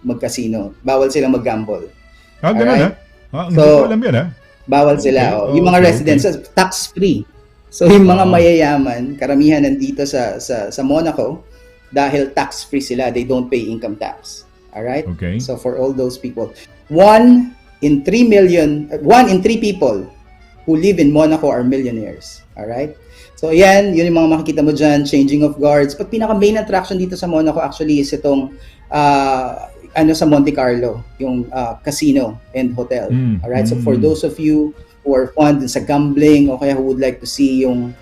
mag-casino. Bawal silang mag-gamble. Ganun hindi ko alam yan Bawal sila. Yung mga residents, tax-free. So yung mga mayayaman, karamihan nandito sa Monaco, dahil tax-free sila, they don't pay income tax. Alright? Okay. So for all those people, 1 in 3 people who live in Monaco are millionaires. Alright? So ayan, yun yung mga makikita mo dyan, changing of guards. Pag pinaka-main attraction dito sa Monaco actually is itong sa Monte Carlo, yung casino and hotel. Alright? So for those of you who are fond sa gambling o kaya who would like to see yung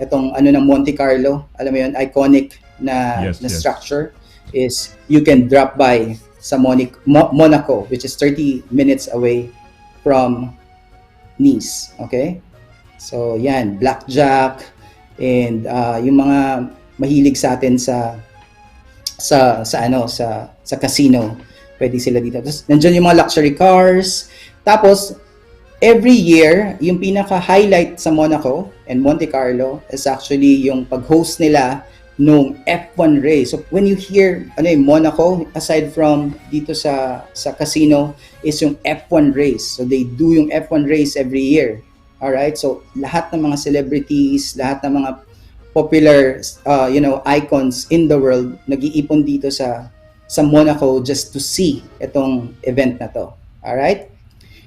itong ng Monte Carlo, alam mo yun, iconic na structure, is you can drop by sa Monaco, which is 30 minutes away from Nice. Okay? So, yan, blackjack and yung mga mahilig sa atin sa casino, pwede sila dito. Tapos nandiyan yung mga luxury cars. Tapos every year, yung pinaka-highlight sa Monaco and Monte Carlo is actually yung pag-host nila nung F1 race. So when you hear Monaco, aside from dito sa casino, is yung F1 race. So they do yung F1 race every year. Alright? So lahat ng mga celebrities, lahat ng mga popular icons in the world nag-iipon dito sa Monaco just to see itong event na to. Alright?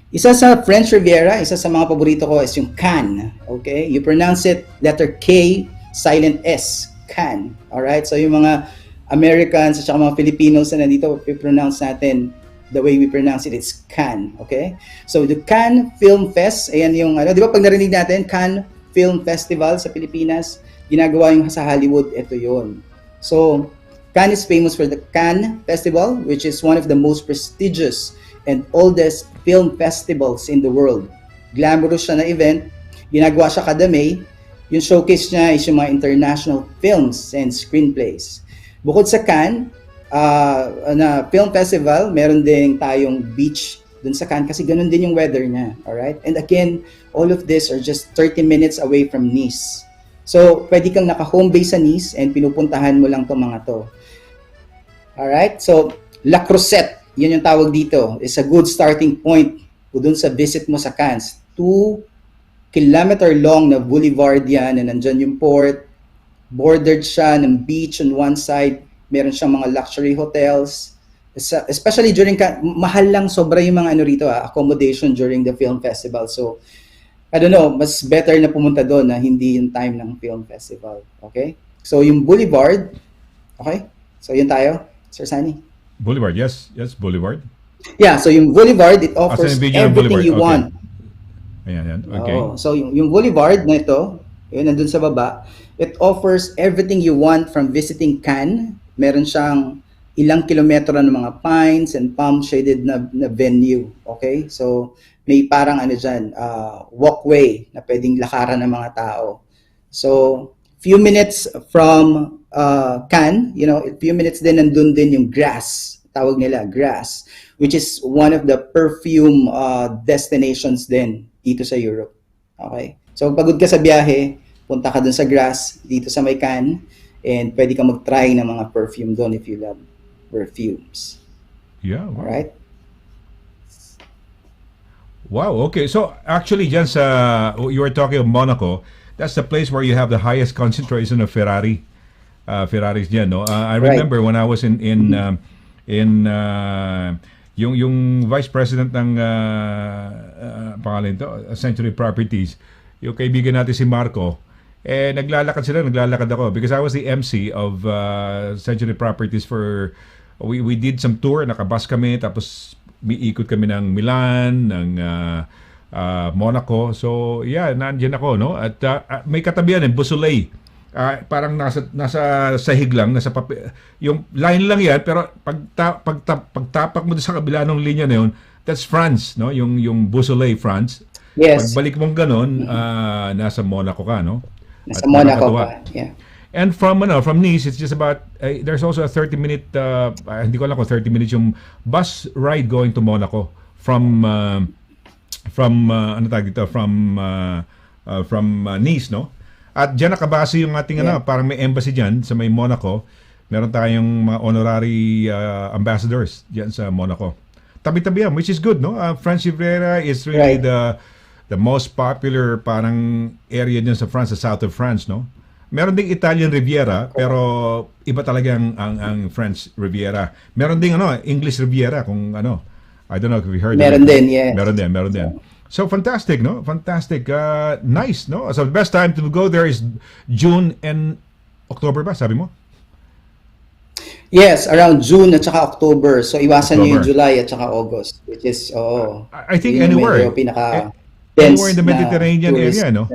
Isa sa French Riviera, isa sa mga paborito ko is yung Cannes. Okay? You pronounce it letter K, silent S. Cannes. Alright? So yung mga Americans at mga Filipinos na nandito, pronounce natin the way we pronounce it, it's Cannes. Okay? So the Cannes Film Fest, ayan yung, di ba pag narinig natin, Cannes Film Festival sa Pilipinas, ginagawa yung sa Hollywood, ito yun. So, Cannes is famous for the Cannes Festival, which is one of the most prestigious and oldest film festivals in the world. Glamorous siya na event, ginagawa siya kada May. Yung showcase niya is yung mga international films and screenplays. Bukod sa Cannes, na film festival, meron din tayong beach dun sa Cannes kasi ganun din yung weather niya. Alright? And again, all of this are just 30 minutes away from Nice. So, pwede kang naka-home base sa Nice and pinupuntahan mo lang itong mga to. Alright? So, La Crusette, yun yung tawag dito, is a good starting point dun sa visit mo sa Cannes. 2-kilometer long na boulevard yan, na nandyan yung port, bordered siya ng beach on one side, meron siyang mga luxury hotels, especially during, mahal lang sobra yung mga rito, accommodation during the film festival. So, I don't know, mas better na pumunta doon na hindi yung time ng film festival. Okay? So, yung boulevard, okay? So, yun tayo, Sir Sunny. Boulevard, yes. Yes, Boulevard. Yeah, so yung boulevard, it offers everything you want. Ayan. Okay. So yung boulevard na ito, yun nandun sa baba, it offers everything you want from visiting Cannes. Meron siyang ilang kilometro ng mga pines and palm-shaded na venue. Okay? So may parang dyan, walkway na pwedeng lakaran ng mga tao. So few minutes from Cannes, a few minutes din nandun din yung Grasse, tawag nila, Grasse, which is one of the perfume destinations din dito sa Europe. Okay? So pagod ka sa biyahe, punta ka dun sa Grasse, dito sa may Cannes, and pwede ka mag-try ng mga perfume doon if you love perfumes. Yeah. Wow. Alright? Wow, okay. So actually, dyan you were talking of Monaco, that's the place where you have the highest concentration of Ferraris dyan, no? I remember when I was in yung vice president ng pangalan ito, Century Properties, yung kaibigan natin si Marco, naglalakad ako because I was the MC of Century Properties for we did some tour, nakabus kami, tapos miikot kami ng Milan, ng Monaco. So, yeah, nandiyan ako, no? At may katabihan Beausoleil. Parang nasa sahig lang, yung line lang yan, pero pagtapak mo sa kabila ng linya na yun, that's France, no? Yung Beausoleil, France. Yes. Pagbalik mong ganun, nasa Monaco ka, no? Nasa Monaco ka, yeah. And from Nice, it's just about, there's also a 30-minute, hindi ko alam kung 30 minutes yung bus ride going to Monaco from Nice, no? At diyan nakabase yung ating parang may embassy diyan sa may Monaco. Meron tayong mga honorary ambassadors diyan sa Monaco. Tabi-tabi yan, which is good, no? French Riviera is really the most popular parang area diyan sa France, sa south of France, no? Meron ding Italian Riviera, pero iba talaga ang French Riviera. Meron ding English Riviera kung I don't know if you heard Meron din, yes. Meron din. So fantastic, no? Fantastic. Nice, no? So the best time to go there is June and October ba, sabi mo? Yes, around June at saka October. So iwasan niyo yung July at saka August, which is I think anywhere. Anywhere in the Mediterranean area, no?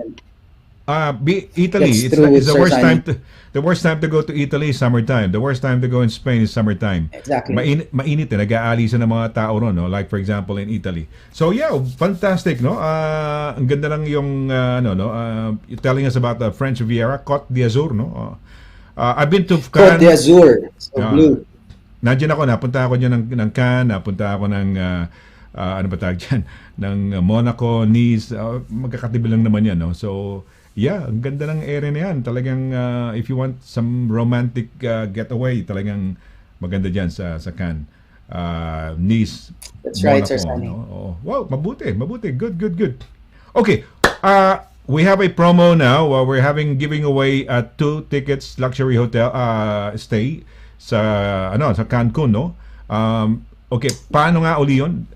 Italy. It's the worst time to go to Italy is summertime. The worst time to go in Spain is summertime. Exactly. Mainit nag-aalisan ng mga tao ron, no? Like for example in Italy. So yeah, fantastic, no? Ang ganda lang yung telling us about the French Riviera, Côte d'Azur, no? I've been to Cannes. Côte d'Azur. So blue. Nandiyan ako, napunta ako diyan ng Cannes, napunta ako ng ano ba tawag dyan, ng Monaco, Nice, magkakatibi lang naman yan, no? So, yeah, ang ganda ng area na yan. Talagang, if you want some romantic getaway, talagang maganda dyan sa Cannes. Nice, That's right, Monaco, Sir Sunny. no? Oh, wow, mabuti. Good. Okay, we have a promo now. We're giving away 2 tickets luxury hotel stay sa Cancun, no? Okay, paano nga uli yun?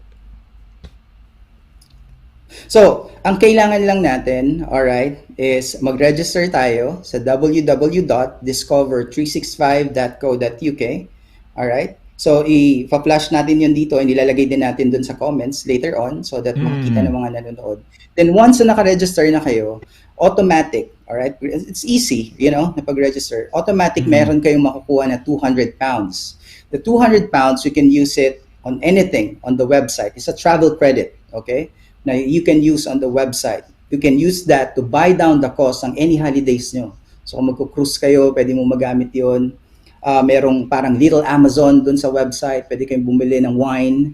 So, ang kailangan lang natin, alright, is mag-register tayo sa www.discover365.co.uk. Alright? So, i-flash natin yun dito and ilalagay din natin dun sa comments later on so that makikita ng mga nanonood. Then, once na naka-register na kayo, automatic, alright? It's easy, na pag-register. Automatic, meron kayong makukuha na 200 pounds. The 200 pounds, you can use it on anything on the website. It's a travel credit, okay? Na you can use on the website. You can use that to buy down the cost ng any holidays nyo. So kung magko-cruise kayo, pwede mo magamit yon. Merong parang little Amazon dun sa website. Pwede kayong bumili ng wine,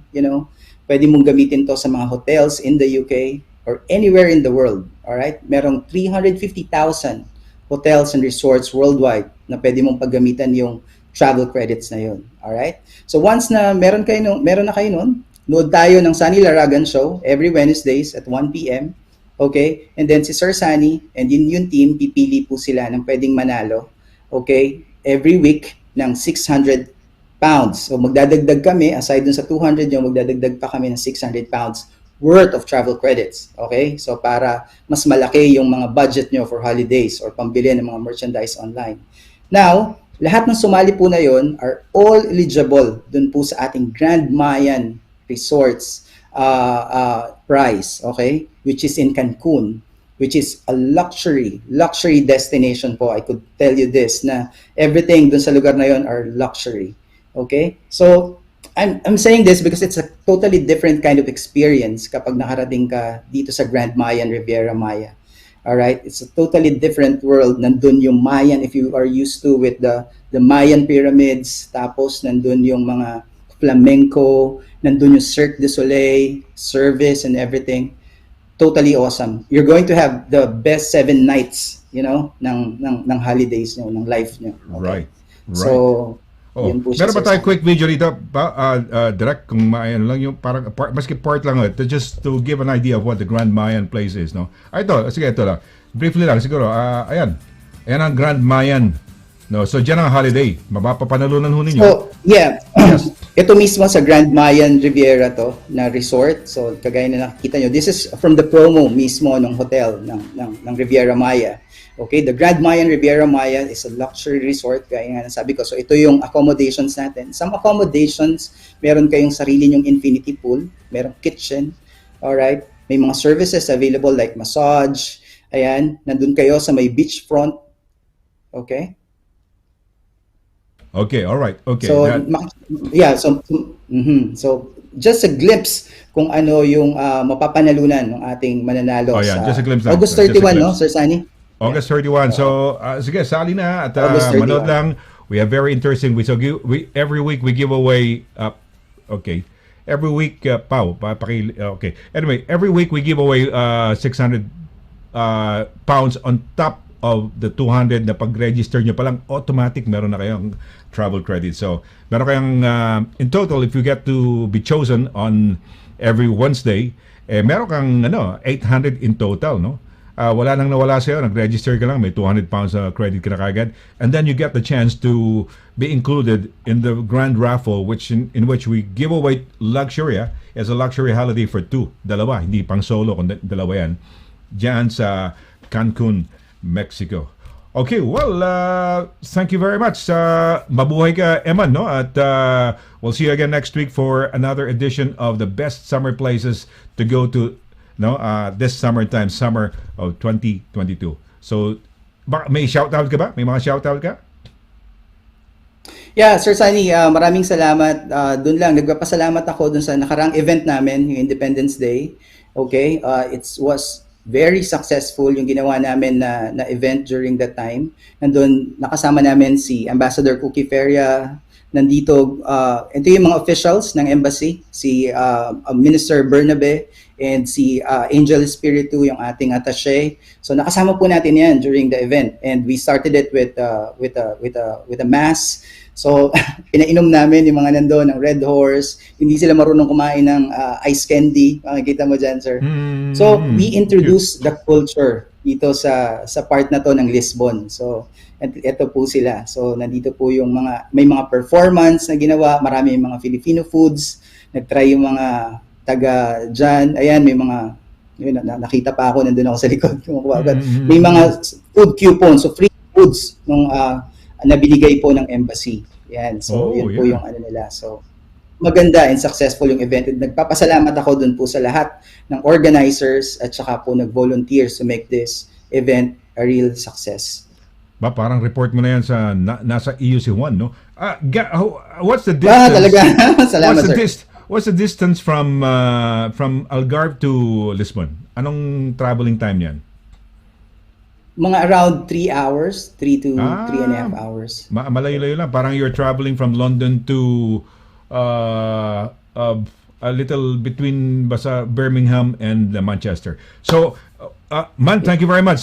Pwede mong gamitin to sa mga hotels in the UK or anywhere in the world. Alright? Merong 350,000 hotels and resorts worldwide na pwede mong paggamitan yung travel credits na yun. Alright? So once na meron na kayo nun, nood tayo ng Sonny Laragan Show every Wednesdays at 1 p.m. Okay? And then si Sir Sonny and yung team, pipili po sila ng pwedeng manalo. Okay? Every week ng 600 pounds. So magdadagdag kami, aside dun sa 200 yung magdadagdag pa kami ng 600 pounds worth of travel credits. Okay? So para mas malaki yung mga budget nyo for holidays or pambili ng mga merchandise online. Now, lahat ng sumali po na yon are all eligible dun po sa ating Grand Mayan Resorts price, okay? Which is in Cancun, which is a luxury destination po. I could tell you this, na everything dun sa lugar na yon are luxury. Okay? So, I'm saying this because it's a totally different kind of experience kapag nakarating ka dito sa Grand Mayan Riviera Maya. Alright? It's a totally different world. Nandun yung Mayan, if you are used to with the Mayan pyramids, tapos nandun yung mga flamenco, nandun yung Cirque du Soleil, service and everything. Totally awesome. You're going to have the best 7 nights, ng holidays nyo, ng life nyo. Okay? Right. So, yun po siya. Meron ba tayo quick video dito? Direct, kung maayon lang yung parang, maski part lang just to give an idea of what the Grand Mayan place is, no? Ito lang. Briefly lang, siguro, ayan ang Grand Mayan. No, so dyan ang holiday. Mapapanalunan ho ninyo. So, yeah. Ito mismo sa Grand Mayan Riviera to, na resort. So, kagaya na nakikita nyo, this is from the promo mismo ng hotel ng Riviera Maya. Okay, the Grand Mayan Riviera Maya is a luxury resort, gaya nga nasabi ko. So, ito yung accommodations natin. Some accommodations, meron kayong sarili nyong infinity pool, merong kitchen, alright? May mga services available like massage, ayan, nandun kayo sa may beachfront, okay? Okay, all right. Okay. So, so just a glimpse kung ano yung mapapanalunan ng ating mananalo yeah, sa just a glimpse lang. August 31, no, Sir Sunny? August 31. So, sige, sali na at August 31. manood lang. We have very interesting. Every week we give away. Okay. Every week, okay. Anyway, every week we give away 600 pounds on top of the 200 na pag-register nyo palang automatic meron na kayong travel credit. So, meron kayong in total, if you get to be chosen on every Wednesday, meron kang 800 in total, no? Wala nang nawala sa'yo, nag-register ka lang, may 200 pounds credit ka na kagad. And then you get the chance to be included in the grand raffle in which we give away luxury as a luxury holiday for 2. Dalawa, hindi pang solo, kundi dalawa yan. Diyan sa Cancun, Mexico. Okay, well, thank you very much. Mabuhay ka, Eman, no? At we'll see you again next week for another edition of the best summer places to go to, this summertime, summer of 2022. So, may shoutout ka ba? May mga shoutout ka? Yeah, Sir Sunny, maraming salamat. Doon lang, nagpapasalamat ako dun sa nakarang event namin, yung Independence Day. Okay, it was very successful yung ginawa namin na event during that time. Nandun, nakasama namin si Ambassador Cookie Feria, Nandito, ito yung mga officials ng embassy, si Minister Bernabe and si Angel Espiritu, yung ating attaché. So nakasama po natin yan during the event, and we started it with a mass. So pinainom namin yung mga nandoon ng Red Horse. Hindi sila marunong kumain ng ice candy, makikita mo dyan, sir. So we introduced the culture dito sa part na to ng Lisbon. So ito po sila. So nandito po yung may mga performance na ginawa, marami yung mga Filipino foods, nagtry yung mga taga dyan. Ayan, may mga, yun, nakita pa ako, nandun ako sa likod. May mga food coupons, so free foods nung nabinigay po ng embassy. Yan, so yun po yung ano nila. So maganda and successful yung event. Nagpapasalamat ako dun po sa lahat ng organizers at saka po nag-volunteers to make this event a real success. Ba, parang report mo na yan sa nasa EU si Juan, no? What's the distance? Talaga. Salamat, sir. What's the distance from Algarve to Lisbon? Anong traveling time niyan? Mga around 3 hours, 3 to 3.5 hours. Malayo-layo lang. Parang you're traveling from London to a little between basta Birmingham and Manchester. So, Man, thank you very much.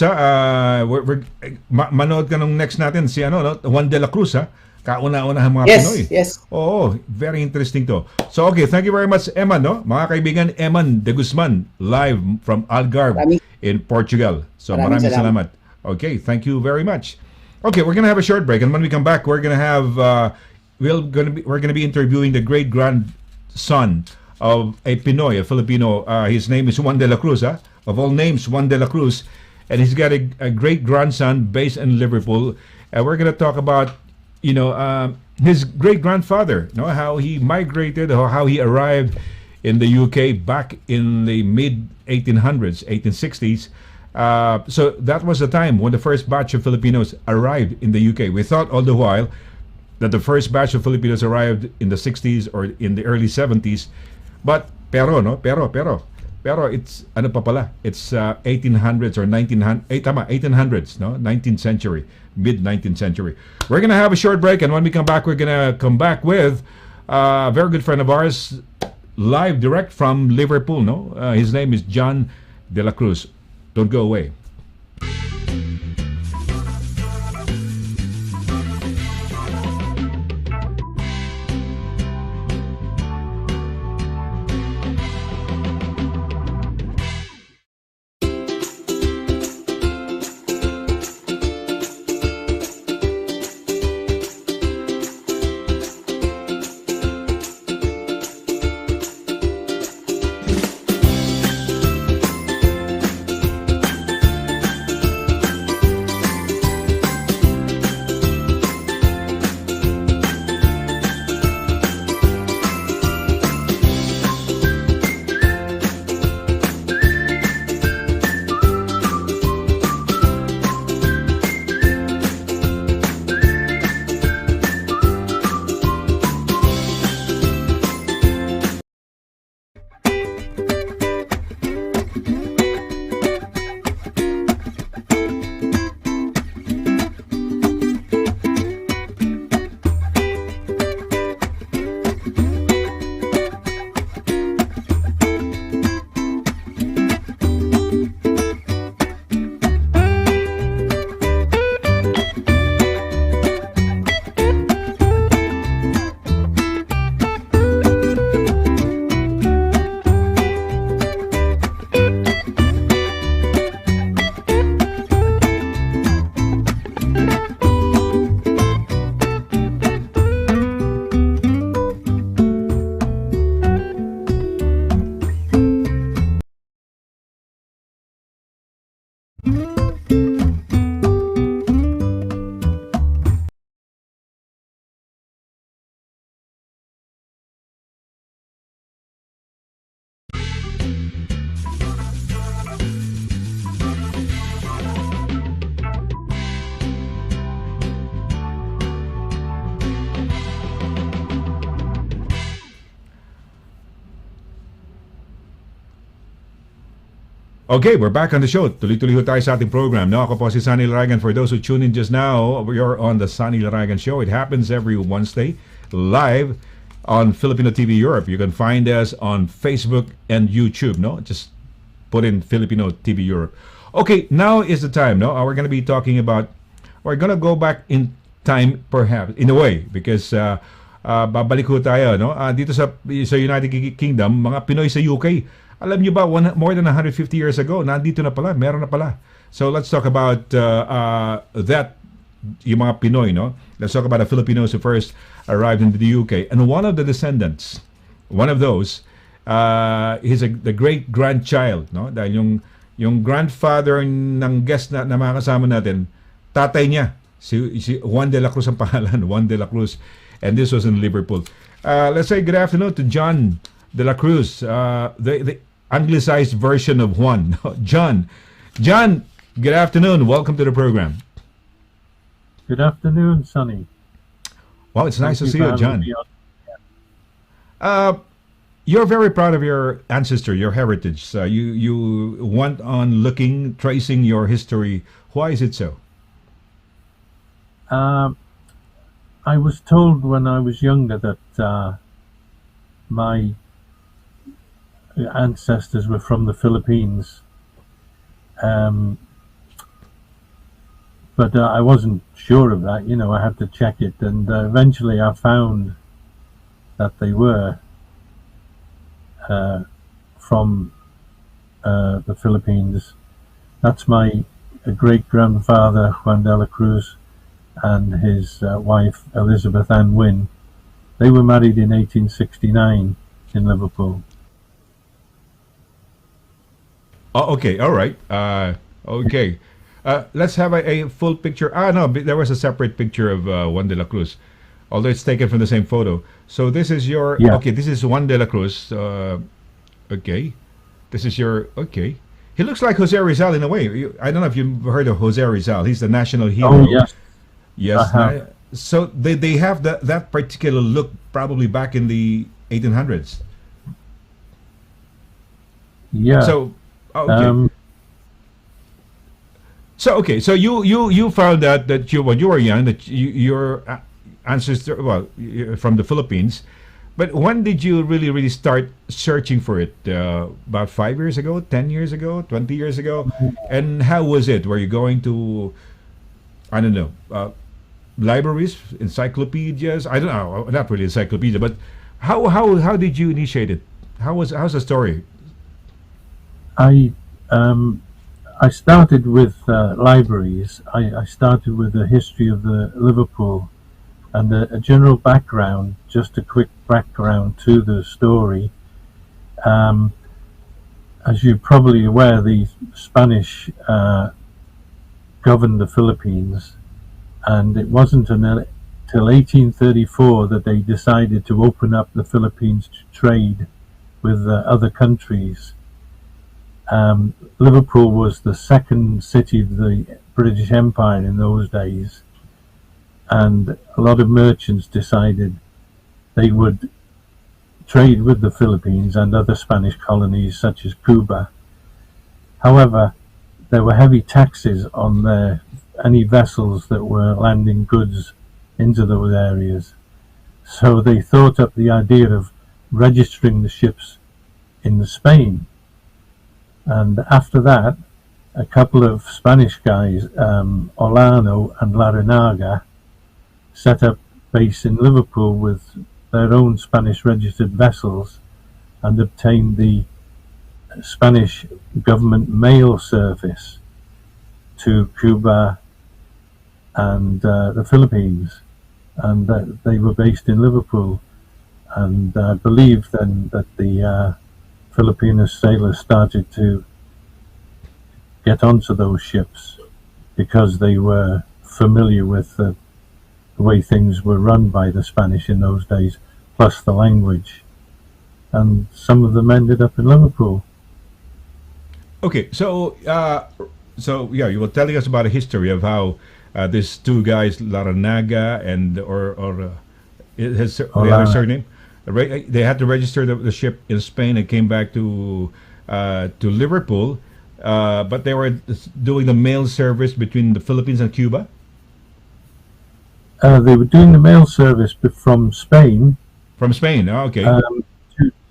Manood ka nung next natin si Juan de la Cruz, ha? Kauna-una ang mga Pinoy. Yes. Oo, very interesting to. So, okay, thank you very much, Eman, no? Mga kaibigan, Eman de Guzman, live from Algarve in Portugal. So, maraming salamat. Okay, thank you very much. Okay, we're gonna have a short break, and when we come back, we're gonna have we're gonna be interviewing the great grandson of a Pinoy, a Filipino. His name is Juan de la Cruz, ha? Of all names, Juan de la Cruz, and he's got a great grandson based in Liverpool. And we're gonna talk about his great grandfather, how he migrated, or how he arrived in the UK back in the mid 1860s. So that was the time when the first batch of Filipinos arrived in the UK. We thought all the while that the first batch of Filipinos arrived in the 60s or in the early 70s, pero it's ano pa pala? It's 1800s or 1800s, no? 19th century, mid 19th century. We're gonna have a short break, and when we come back, we're gonna come back with a very good friend of ours, live direct from Liverpool, no? His name is John de la Cruz. Don't go away. Okay, we're back on the show. Tuloy-tuloy ho tayo sa ating program. No, ako po si Sonny Laragan. For those who tune in just now, you're on the Sonny Laragan Show. It happens every Wednesday live on Filipino TV Europe. You can find us on Facebook and YouTube. No, just put in Filipino TV Europe. Okay, now is the time. No, we're going to be talking about. We're going to go back in time, perhaps in a way, because babalik ko tayo. No, dito sa United Kingdom, mga Pinoy sa UK. Alam niyo ba, more than 150 years ago, nandito na pala, meron na pala. So let's talk about that, yung mga Pinoy, no? Let's talk about the Filipinos who first arrived in the UK. And one of the descendants, one of those, he's the great-grandchild, no? Dahil yung grandfather ng guest na mga kasama natin, tatay niya, si Juan de la Cruz ang pangalan, Juan de la Cruz. And this was in Liverpool. Let's say good afternoon to John de la Cruz, the anglicized version of Juan. John, good afternoon. Welcome to the program. Good afternoon, Sonny. Well, it's nice to Thank see for you, having John. me on. You're very proud of your ancestor, your heritage. You went on tracing your history. Why is it so? I was told when I was younger that my ancestors were from the Philippines, but I wasn't sure of that. I had to check it, and eventually I found that they were from the Philippines. That's my great-grandfather, Juan de la Cruz, and his wife, Elizabeth Ann Wynne. They were married in 1869 in Liverpool. Oh, okay, all right. Okay. Let's have a full picture. No, there was a separate picture of Juan de la Cruz, although it's taken from the same photo. So this is your... Yeah. Okay, this is Juan de la Cruz. Okay. This is your... Okay. He looks like Jose Rizal in a way. I don't know if you've heard of Jose Rizal. He's the national hero. Oh, yes. Yes. Uh-huh. So they have that particular look probably back in the 1800s. Yeah. So, okay. So you found out that when you were young that your ancestor, from the Philippines, but when did you really start searching for it? About 5 years ago, 10 years ago, 20 years ago, and how was it? Were you going to, I don't know, libraries, encyclopedias? I don't know, not really encyclopedia, but how did you initiate it? How's the story? I started with libraries. I started with the history of the Liverpool and a general background, just a quick background to the story. As you're probably aware, the Spanish governed the Philippines, and it wasn't until 1834 that they decided to open up the Philippines to trade with other countries. Liverpool was the second city of the British Empire in those days, and a lot of merchants decided they would trade with the Philippines and other Spanish colonies such as Cuba. However, there were heavy taxes on any vessels that were landing goods into those areas, so they thought up the idea of registering the ships in Spain. And after that, a couple of Spanish guys, Olano and Larinaga, set up base in Liverpool with their own Spanish registered vessels and obtained the Spanish government mail service to Cuba and the Philippines, and they were based in Liverpool. And I believe then that the Filipino sailors started to get onto those ships because they were familiar with the way things were run by the Spanish in those days, plus the language. And some of them ended up in Liverpool. Okay, so yeah, you were telling us about the history of how these two guys, Laranaga and they have a surname. They had to register the ship in Spain and came back to Liverpool, but they were doing the mail service between the Philippines and Cuba. They were doing the mail service from Spain. From Spain. Oh, okay.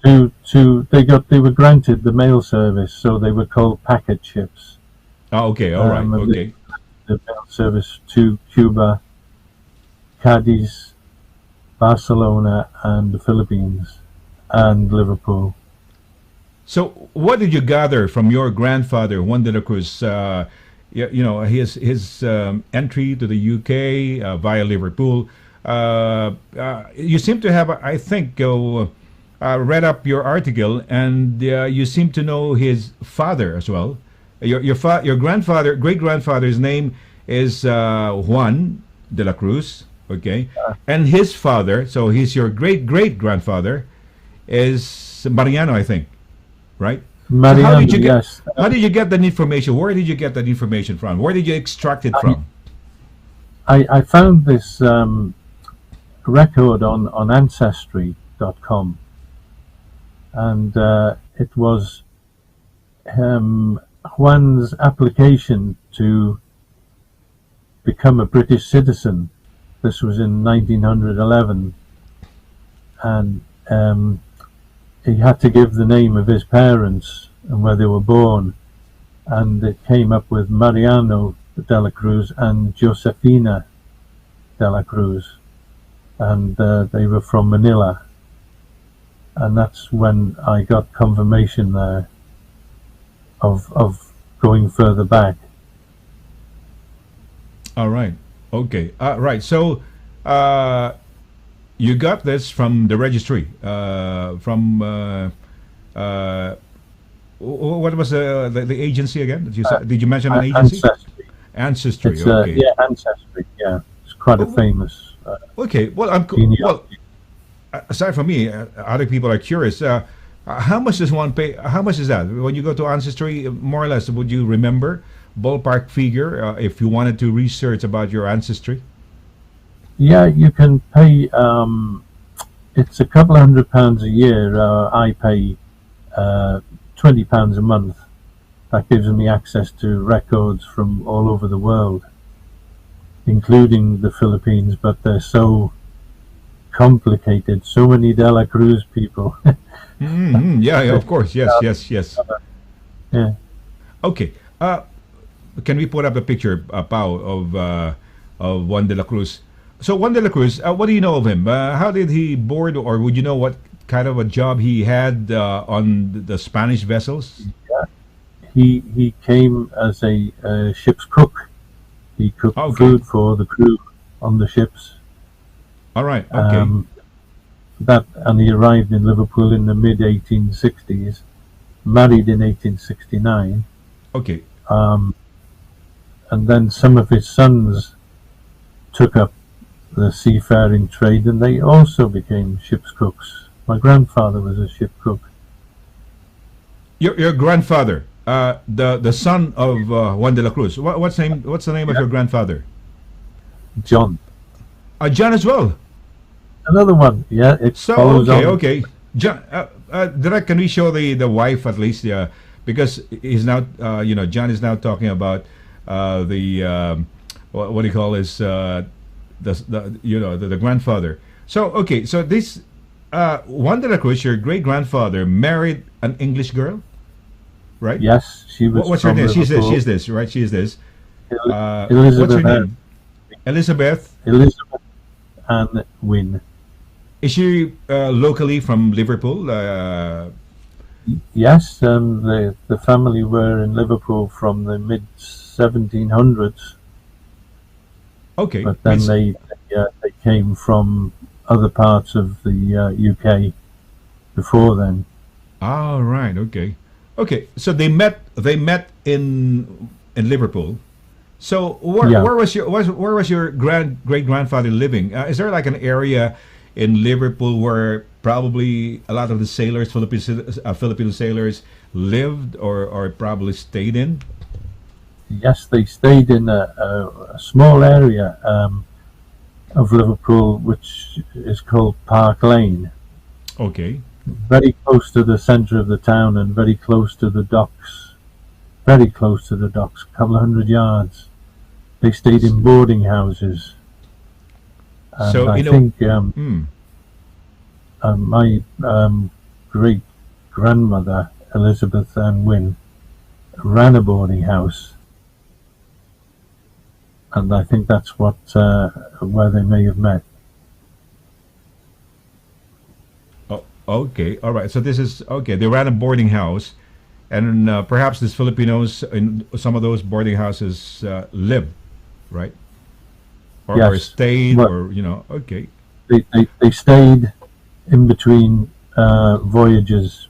They were granted the mail service, so they were called packet ships. Oh, okay. All right. and Okay. The mail service to Cuba, Cadiz, Barcelona, and the Philippines, and Liverpool. So, what did you gather from your grandfather, Juan de la Cruz? His entry to the UK via Liverpool. You seem to have, I think, read up your article, and you seem to know his father as well. Your grandfather, great grandfather's name is Juan de la Cruz. Okay, and his father, so he's your great grandfather, is Mariano, I think, right? Mariano, so how did you get? yes. How did you get that information? Where did you get that information from? Where did you extract it from? I found this record on Ancestry.com, and it was Juan's application to become a British citizen. This was in 1911, and he had to give the name of his parents and where they were born, and it came up with Mariano de la Cruz and Josefina de la Cruz, and they were from Manila, and that's when I got confirmation there of going further back. All right. Okay. Right. So, you got this from the registry. What was the agency again? That you said? Did you mention an agency? Ancestry. Ancestry. It's, Okay. yeah, Ancestry. Yeah, it's quite a famous. Okay. Well, well, genealogy. aside from me, other people are curious. How much does one pay? How much is that when you go to Ancestry? More or less, would you remember ballpark figure if you wanted to research about your ancestry? Yeah, you can pay. It's a couple of £100 a year. I pay £20 a month. That gives me access to records from all over the world, including the Philippines. But they're so complicated. So many De La Cruz people. Yeah, of course. Yes. Yeah. Okay. Can we put up a picture, Pao, of Juan de la Cruz? So Juan de la Cruz, what do you know of him? How did he board, or would you know what kind of a job he had on the Spanish vessels? He came as a ship's cook. He cooked food for the crew on the ships. All right. Okay. And he arrived in Liverpool in the mid 1860s, married in 1869. Okay. And then some of his sons took up the seafaring trade, and they also became ship's cooks. My grandfather was a ship cook. Your grandfather, the son of Juan de la Cruz. What's the name of your grandfather? John. John as well. Another one. Yeah. It So follows on. okay. John, Direct, can we show the wife at least? Yeah, because he's now John is now talking about what do you call his the grandfather. So okay, so this Juan de la Cruz, your great grandfather, married an English girl, right? Yes, she was. What's her from name? She's Liverpool. this, right? She's this. Elizabeth. What's her name? Elizabeth. Elizabeth Ann Wynne. Is she locally from Liverpool? Yes, the family were in Liverpool from the mid 1700s. Okay. But then they came from other parts of the UK before then. Oh, right. Okay. So they met in Liverpool. So where was your great grandfather living? Is there like an area in Liverpool where probably a lot of the sailors, Filipino sailors, lived or probably stayed in? Yes, they stayed in a small area of Liverpool, which is called Park Lane. Okay. Very close to the centre of the town and very close to the docks. Very close to the docks, a couple of 100 yards. They stayed in boarding houses. And So, I you know, think mm, my great grandmother Elizabeth Ann Wynne ran a boarding house, and I think that's what where they may have met. oh, okay, all right. So this is okay. They ran a boarding house, and perhaps these Filipinos in some of those boarding houses live, right? Or Yes, stayed, well, or you know, okay. they stayed in between voyages.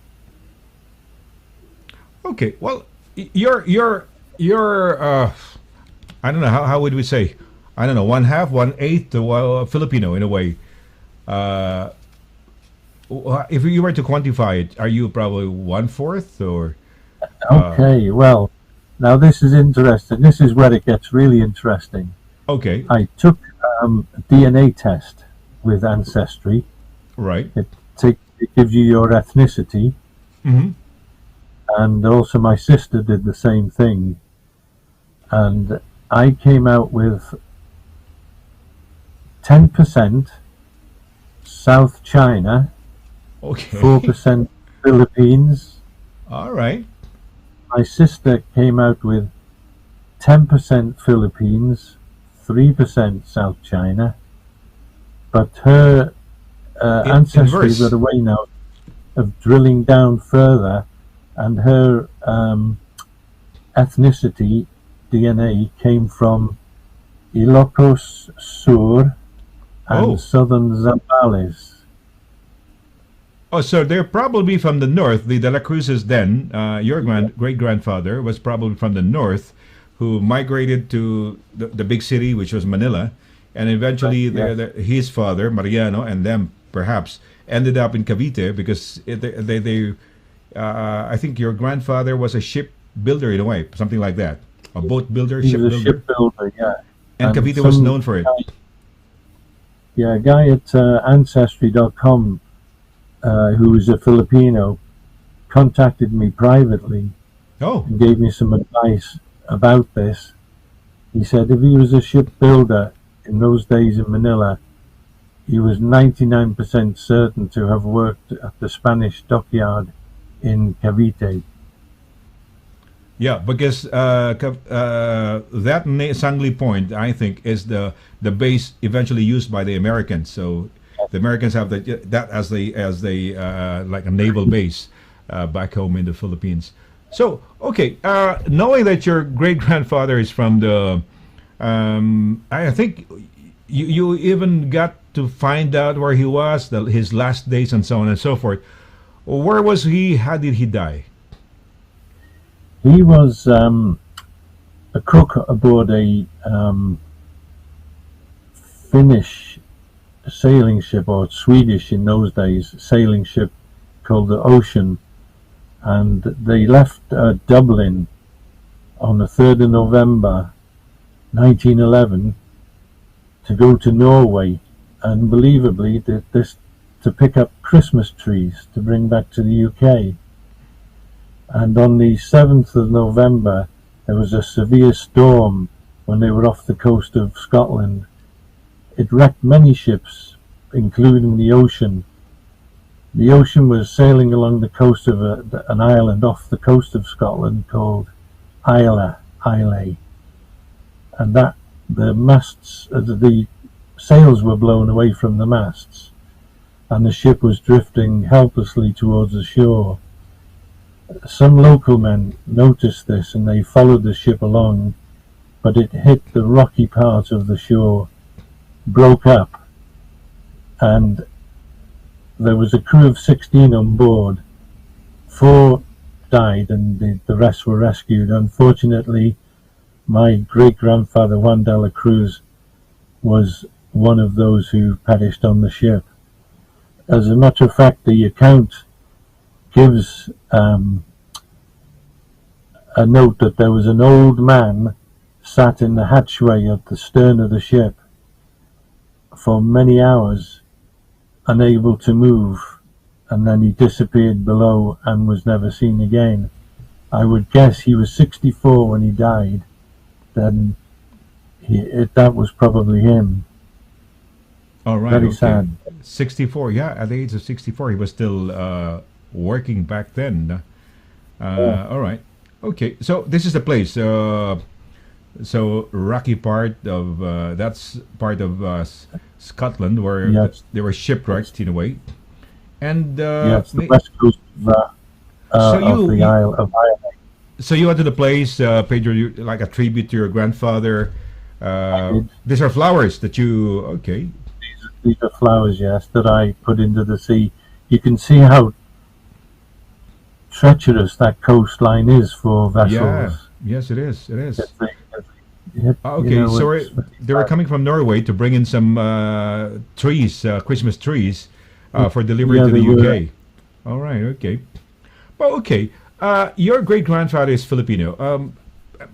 Okay, well, you're I don't know how would we say, I don't know, one half, one eighth, well, Filipino in a way. Uh, if you were to quantify it, are you probably one fourth or Okay, well, now this is interesting. This is where it gets really interesting. okay, I took a DNA test with Ancestry. right? It gives you your ethnicity, Mm-hmm. and also my sister did the same thing. And I came out with 10% South China, Okay, 4% Philippines. all right. My sister came out with 10% Philippines, 3% South China. But her ancestry Inverse. got a way now of drilling down further, and her ethnicity DNA came from Ilocos Sur and Oh, southern Zambales. oh, so they're probably from the north. The De La Cruzes then, your great grandfather was probably from the north, who migrated to the big city, which was Manila, and eventually Yes. his father Mariano and them perhaps ended up in Cavite because I think your grandfather was a ship builder in a way, something like that, a boat builder, He ship was a builder, shipbuilder, yeah. and And Cavite was some known for it. a guy at Ancestry.com, who was a Filipino, contacted me privately Oh, and gave me some advice about this. He said if he was a shipbuilder in those days in Manila, he was 99% certain to have worked at the Spanish dockyard in Cavite. yeah, because that Sangli Point, I think, is the base eventually used by the Americans. So the Americans have that as the like a naval base back home in the Philippines. So okay, knowing that your great grandfather is from the, I think you even got to find out where he was, his last days, and so on and so forth. Where was he? How did he die? He was a cook aboard a Finnish sailing ship, or Swedish in those days, sailing ship called the Ocean, and they left Dublin on the 3rd of November 1911 to go to Norway, unbelievably to pick up Christmas trees to bring back to the UK. And on the 7th of November there was a severe storm when they were off the coast of Scotland. It wrecked many ships, including the Ocean. The Ocean was sailing along the coast of an island off the coast of Scotland called Islay, and that the masts, the sails were blown away from the masts, and the ship was drifting helplessly towards the shore. Some local men noticed this and they followed the ship along, but it hit the rocky part of the shore, broke up, and there was a crew of 16 on board. 4 died and the rest were rescued. Unfortunately, my great-grandfather Juan de la Cruz was one of those who perished on the ship. As a matter of fact, the account gives a note that there was an old man sat in the hatchway at the stern of the ship for many hours, unable to move, and then he disappeared below and was never seen again. I would guess he was 64 when he died. Then that was probably him. All right. Very Okay. sad. 64. Yeah, at the age of 64, he was still working back then. All right. Okay. So this is the place. So rocky part of that's part of Scotland where Yes. they were shipwrecked in a way. And Yes, the west coast so of the Isle of Ireland. so you went to the place, paid like a tribute to your grandfather. did. These are flowers that you okay. These are flowers, yes, that I put into the sea. You can see how treacherous that coastline is for vessels. Yeah. Yes, it is. It is. If they hit, Okay, so they were coming from Norway to bring in some trees, Christmas trees, for delivery Yeah, to the they UK. All right, okay. Well, okay. Your great grandfather is Filipino.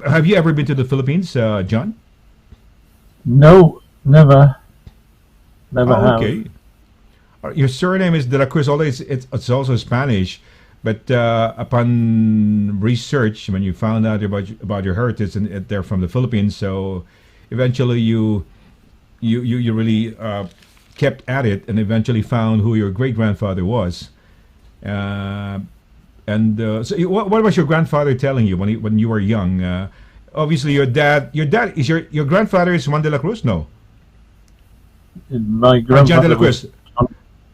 Have you ever been to the Philippines, John? No, never have. Okay. Your surname is De La Cruz. Although it's also Spanish, but upon research, when you found out about your heritage and they're from the Philippines, so eventually you really kept at it and eventually found who your great grandfather was. What was your grandfather telling you when you were young? Obviously, your dad is your grandfather is Juan de la Cruz, no? My Or John de la grandfather was Cruz.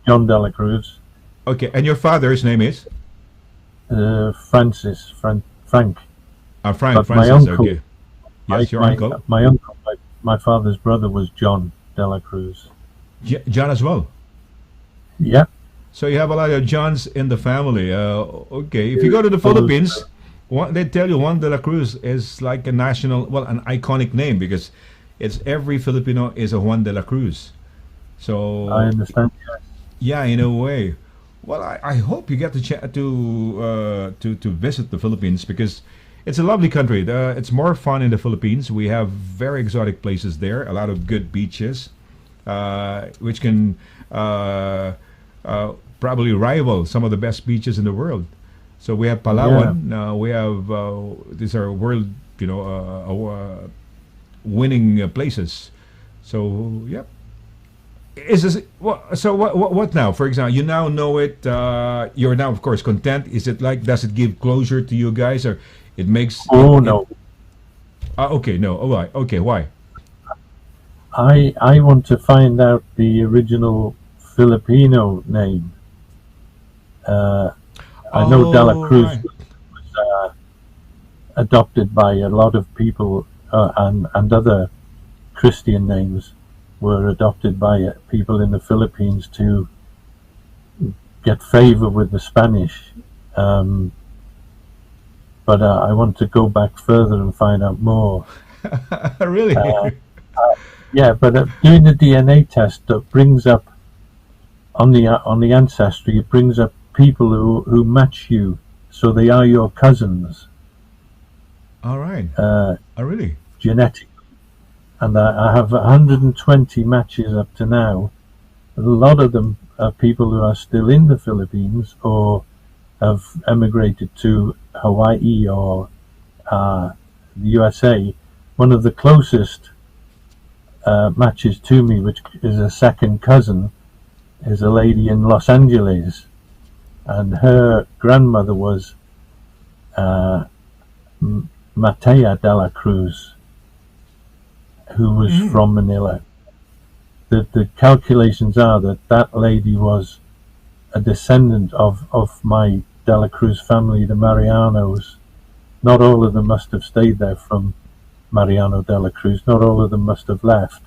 John de la Cruz, Okay, and your father's name is Frank. Frank. But Francis. my uncle, Okay. Yes, your my, uncle, my uncle, my father's brother was John de la Cruz. John as well. Yeah, So you have a lot of Johns in the family. Okay, if you go to the Philippines, they tell you Juan de la Cruz is like a an iconic name because it's every Filipino is a Juan de la Cruz. So I understand. yeah, in a way. Well, I hope you get the chance to visit the Philippines because it's a lovely country. It's more fun in the Philippines. We have very exotic places there, a lot of good beaches, which can probably rival some of the best beaches in the world. So we have Palawan. We have these are world, winning places. So yeah. Is this so? What now? For example, you now know it. You're now, of course, content. Is it like? Does it give closure to you guys, or it makes? Oh no, Okay, no. Oh, why? Okay, why? I want to find out the original Filipino name. I know De La Cruz right. was adopted by a lot of people, and other Christian names were adopted by people in the Philippines to get favor with the Spanish. But I want to go back further and find out more. Really? Yeah, but doing the DNA test that brings up on the ancestry, it brings up people who match you, so they are your cousins. All right. Really? Genetically. And I have 120 matches up to now. A lot of them are people who are still in the Philippines or have emigrated to Hawaii or the USA. One of the closest matches to me, which is a second cousin, is a lady in Los Angeles, and her grandmother was Matea de la Cruz, who was from Manila. The calculations are that lady was a descendant of my De La Cruz family, the Marianos. Not all of them must have stayed there from Mariano de la Cruz. Not all of them must have left.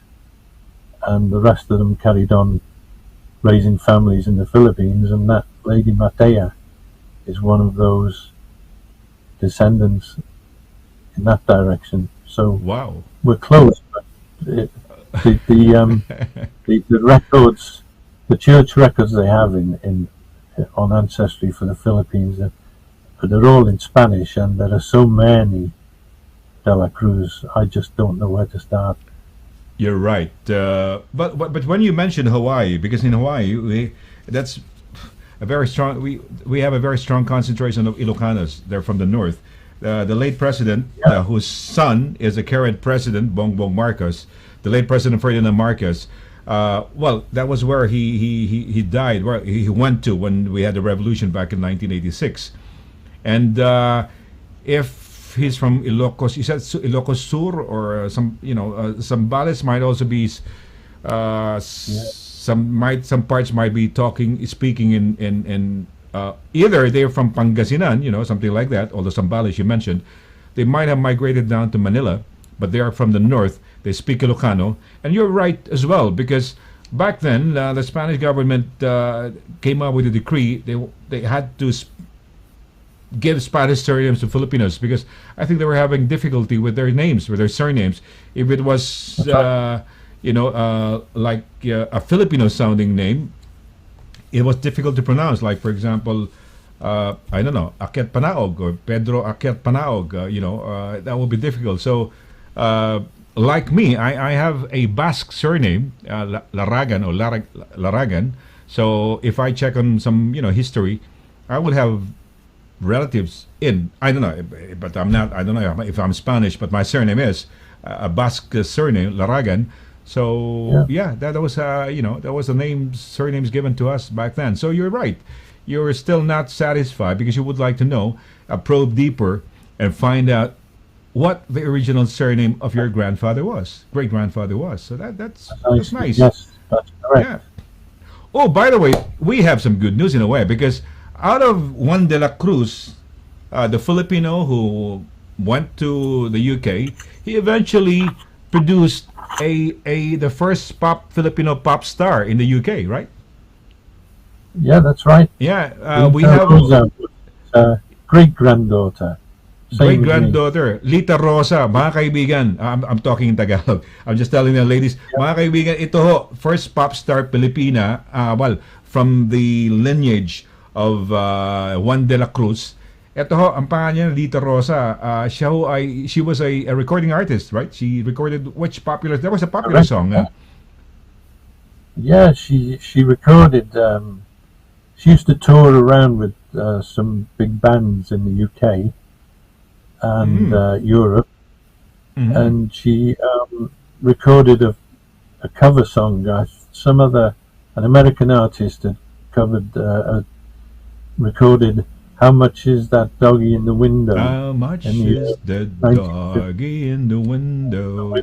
And the rest of them carried on raising families in the Philippines, and that lady Matea is one of those descendants in that direction. So Wow. we're close, but the records, the church records they have in on Ancestry for the Philippines, they're all in Spanish, and there are so many De La Cruz. I just don't know where to start. You're right. But when you mention Hawaii, because in Hawaii that's a very strong. We have a very strong concentration of Ilocanos. They're from the north. The late president, whose son is the current president, Bongbong Marcos, the late President Ferdinand Marcos, Well, that was where he died. Where he went to when we had the revolution back in 1986. And if he's from Ilocos, is that Ilocos Sur or Zambales might also be. Some parts might be speaking in either they're from Pangasinan, something like that. Although Zambales you mentioned, they might have migrated down to Manila, but they are from the north. They speak Ilocano, and you're right as well because back then the Spanish government came up with a decree. They had to give Spanish surnames to Filipinos because I think they were having difficulty with their names, with their surnames. If it was like a Filipino sounding name, it was difficult to pronounce. Like for example, I don't know, Akyat Panaog or Pedro Akyat Panaog. That would be difficult. So, like me, I have a Basque surname, Laragan or Laragan. So if I check on some history, I would have relatives in. I don't know, but I'm not. I don't know if I'm Spanish, but my surname is a Basque surname, Laragan. So that was that was the surnames given to us back then. So you're right. You're still not satisfied because you would like to know, probe deeper, and find out what the original surname of your grandfather was, great grandfather was. So that's nice. Yes, that's correct. Yeah. Oh, by the way, we have some good news in a way because out of Juan de la Cruz, the Filipino who went to the UK, he eventually produced the first Filipino pop star in the UK, right? Yeah, that's right. Yeah, we have great granddaughter. Great granddaughter, Lita Rosa, mga kaibigan. I'm talking in Tagalog. I'm just telling the ladies, mga kaibigan, ito ho, first pop star Pilipina, from the lineage of Juan de la Cruz. Ito ho, ang pangalan niya, Lita Rosa. She was a recording artist, right? She recorded which popular? That was a popular song. Yeah, she recorded. She used to tour around with some big bands in the UK and Europe, and she recorded a cover song. An American artist had recorded "How Much Is That Doggy in the Window?" How much is the doggy in the window? Yeah,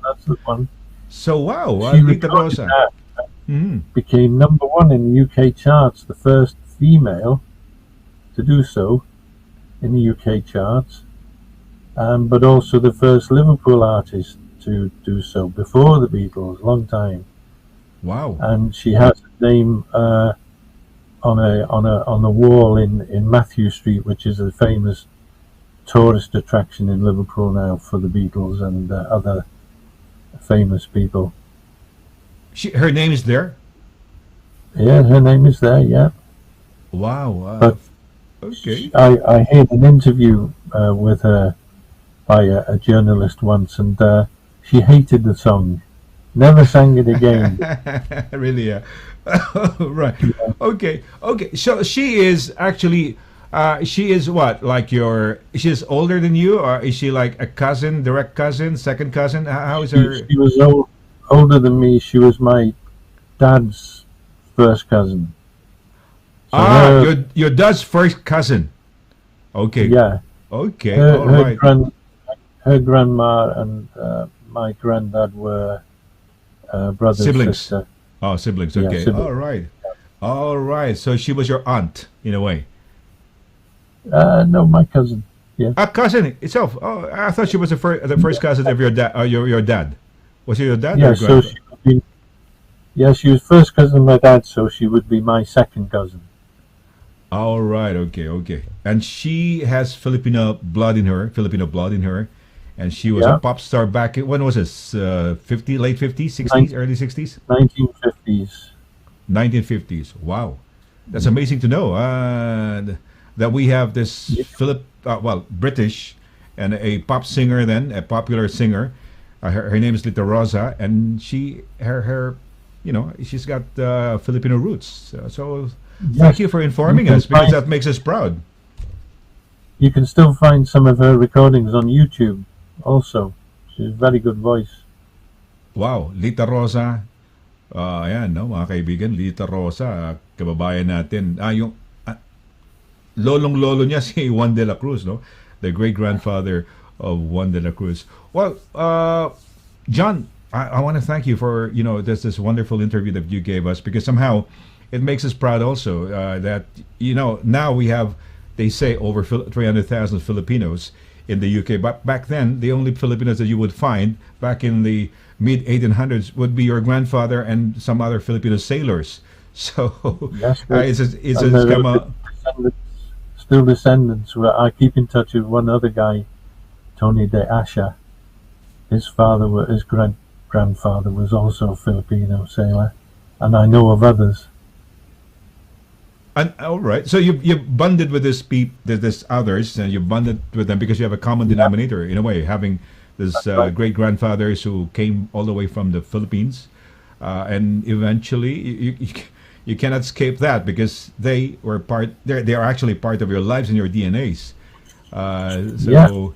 that's the one. So wow, She Lita recorded Rosa. that. Mhm. Became number one in the UK charts, the first female to do so in the UK charts, but also the first Liverpool artist to do so before the Beatles, long time. Wow. And she has a name on a wall in Matthew Street, which is a famous tourist attraction in Liverpool now for the Beatles and other famous people. Her name is there? Yeah, her name is there. Yeah. Wow. But okay. I heard an interview with her by a journalist once, and she hated the song, never sang it again. Really? Right. Okay. So she is actually, she is what? Like she's older than you, or is she like a cousin, direct cousin, second cousin? How is her? She was older than me. She was my dad's first cousin. So your dad's first cousin. Okay. Yeah. Okay. All right. Her grandma and my granddad were brothers. Siblings. Sister. Oh, siblings. Yeah, Okay. siblings. All right. All right. So she was your aunt in a way. No, my cousin. Yeah. A cousin itself. Oh, I thought she was the first cousin of your dad. Your dad. Was it your dad? Yeah. Or So she would be. Yeah, she was first cousin of my dad, so she would be my second cousin. All right. Okay. And she has Filipino blood in her. And she was a pop star back in, when was this? Late 50s, 60s, early 60s? 1950s. 1950s. Wow. That's amazing to know that we have this British and a pop singer then, a popular singer. Her name is Lita Rosa, and she's got Filipino roots. So thank you for informing us, because that makes us proud. You can still find some of her recordings on YouTube also. She's a very good voice. Wow, Lita Rosa, Ayan, no, mga kaibigan, Lita Rosa, kababayan natin. Yung lolong-lolo niya si Juan de la Cruz, no? The great-grandfather of Juan de la Cruz. Well, John, I want to thank you for, this wonderful interview that you gave us, because somehow it makes us proud also that, now we have, they say, over 300,000 Filipinos in the UK. But back then, the only Filipinos that you would find back in the mid 1800s would be your grandfather and some other Filipino sailors. So Yes, it's and there come are still descendants. I keep in touch with one other guy, Tony de Asha. His grandfather was also a Filipino sailor, and I know of others. And all right, so you bonded with this others, and you bonded with them because you have a common denominator in a way, having this Right. great grandfathers who came all the way from the Philippines, and eventually you cannot escape that because they were part. They are actually part of your lives and your DNAs. So. Yeah.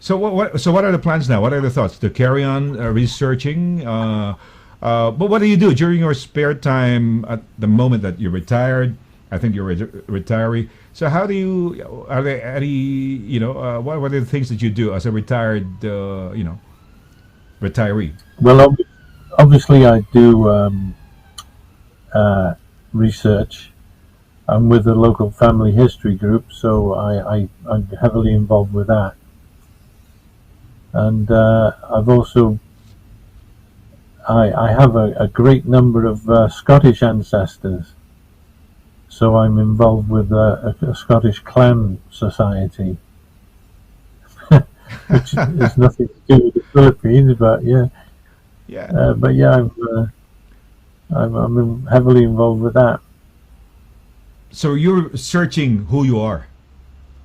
So what are the plans now? What are the thoughts to carry on researching? But what do you do during your spare time at the moment that you're retired? I think you're a retiree. So how do you? Are there any? What are the things that you do as a retired? Retiree. Well, obviously, I do research. I'm with the local family history group, so I'm heavily involved with that. And I've also I have a great number of Scottish ancestors, so I'm involved with a Scottish clan society, which is nothing to do with the Philippines, but yeah. Yeah. But yeah, I'm heavily involved with that. So you're searching who you are,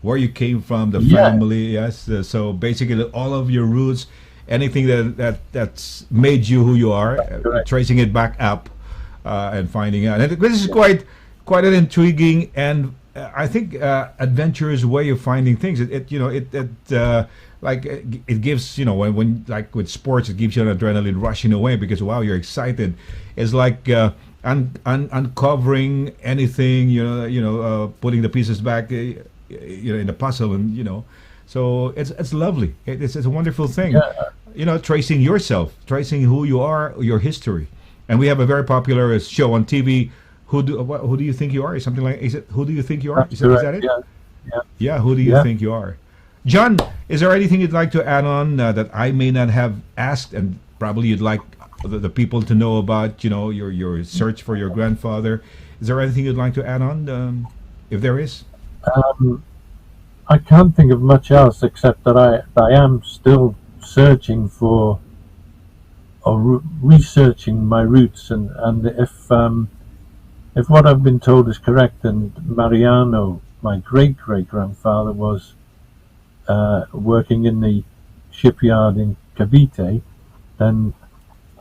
where you came from, the Yeah. family. Yes. So basically, all of your roots, anything that's made you who you are, correct. tracing it back up, and finding out. And this is quite an intriguing and I think adventurous way of finding things. It gives, when like with sports, it gives you an adrenaline rush in a way because wow, you're excited. It's like uncovering anything, putting the pieces back, in the puzzle, and so it's lovely. It's a wonderful thing. Yeah. Tracing yourself, tracing who you are, your history. And we have a very popular show on TV. Who do you think you are? Something like, is it Who Do You Think You Are? That's Is that correct. it? Yeah. Yeah, who do you Yeah. think you are? John, is there anything you'd like to add on that I may not have asked, and probably you'd like the people to know about, your search for your grandfather? Is there anything you'd like to add on, if there is? I can't think of much else except that I am still searching for or researching my roots, and if what I've been told is correct, and Mariano, my great grandfather, was working in the shipyard in Cavite, then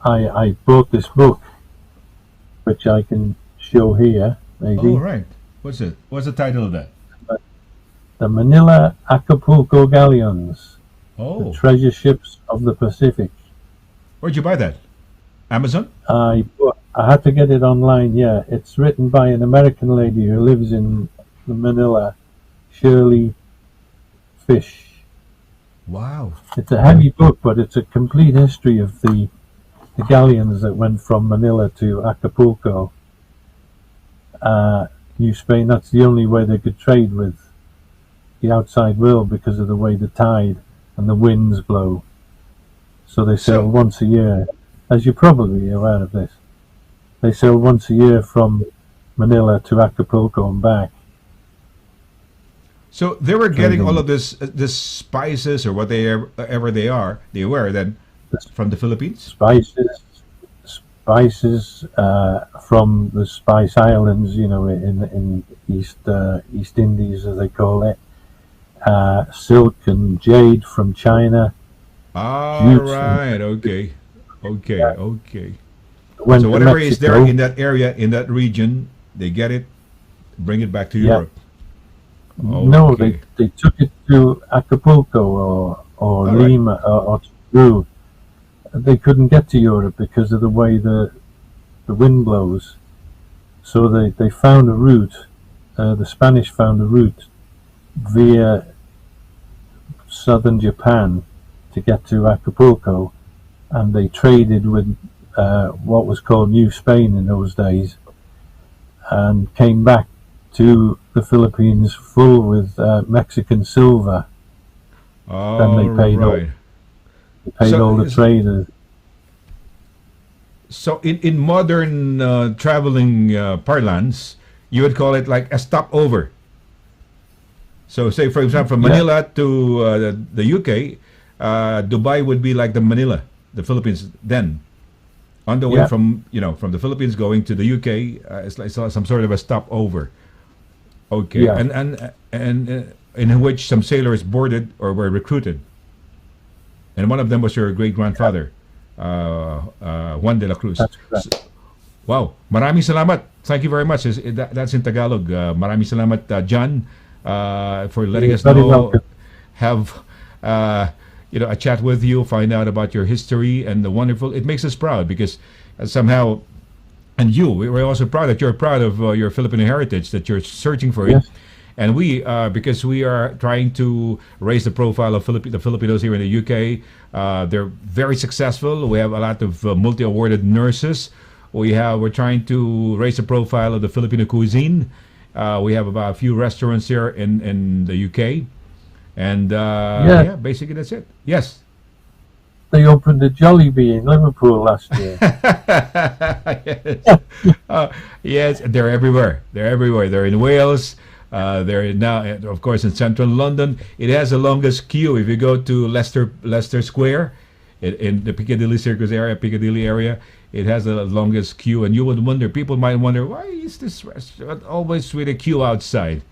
I bought this book, which I can show here, maybe. Oh, right. What's it? What's the title of that? The Manila Acapulco Galleons, the Oh, treasure ships of the Pacific. where'd you buy that? Amazon? I had to get it online. Yeah, it's written by an American lady who lives in Manila, Shirley Fish. Wow. It's a heavy book, but it's a complete history of the galleons that went from Manila to Acapulco, New Spain. That's the only way they could trade with the outside world because of the way the tide and the winds blow. So they sail once a year, as you're probably aware of this. They sail once a year from Manila to Acapulco and back. So they were getting all of this spices or whatever they were then from the Philippines? Spices from the Spice Islands, in East Indies, as they call it. Silk and jade from China. All Jutes right. Okay. Went So to whatever is there Mexico. in that area, in that region, they get it, bring it back to Yeah. Europe. No, Okay. they took it to Acapulco or All right. Lima or Peru. They couldn't get to Europe because of the way the the wind blows. So they found a route, the Spanish found a route via southern Japan to get to Acapulco, and they traded with what was called New Spain in those days, and came back to the Philippines full with Mexican silver. Then they paid all the traders. So in modern traveling parlance, you would call it like a stopover. So say, for example, from Manila to the UK, Dubai would be like the Manila, the Philippines then. On the way from the Philippines going to the UK, it's like some sort of a stopover. Okay, and in which some sailors boarded or were recruited, and one of them was your great grandfather, Juan de la Cruz. That's correct. Wow, maraming salamat. Thank you very much. That's in Tagalog. Maraming salamat, John, for letting us Very know, welcome. have a chat with you, find out about your history and the wonderful. It makes us proud because somehow, and we're also proud that you're proud of your Filipino heritage, that you're searching for it. Yes. And we, because we are trying to raise the profile of the Filipinos here in the UK. They're very successful. We have a lot of multi-awarded nurses. We're trying to raise the profile of the Filipino cuisine. We have about a few restaurants here in the UK. And basically that's it. Yes. They opened a Jollibee in Liverpool last year. Yes, they're everywhere. They're in Wales. They're now, of course, in central London. It has the longest queue. If you go to Leicester Square, in the Piccadilly area, it has the longest queue. And you would wonder, people might wonder, why is this restaurant always with a queue outside?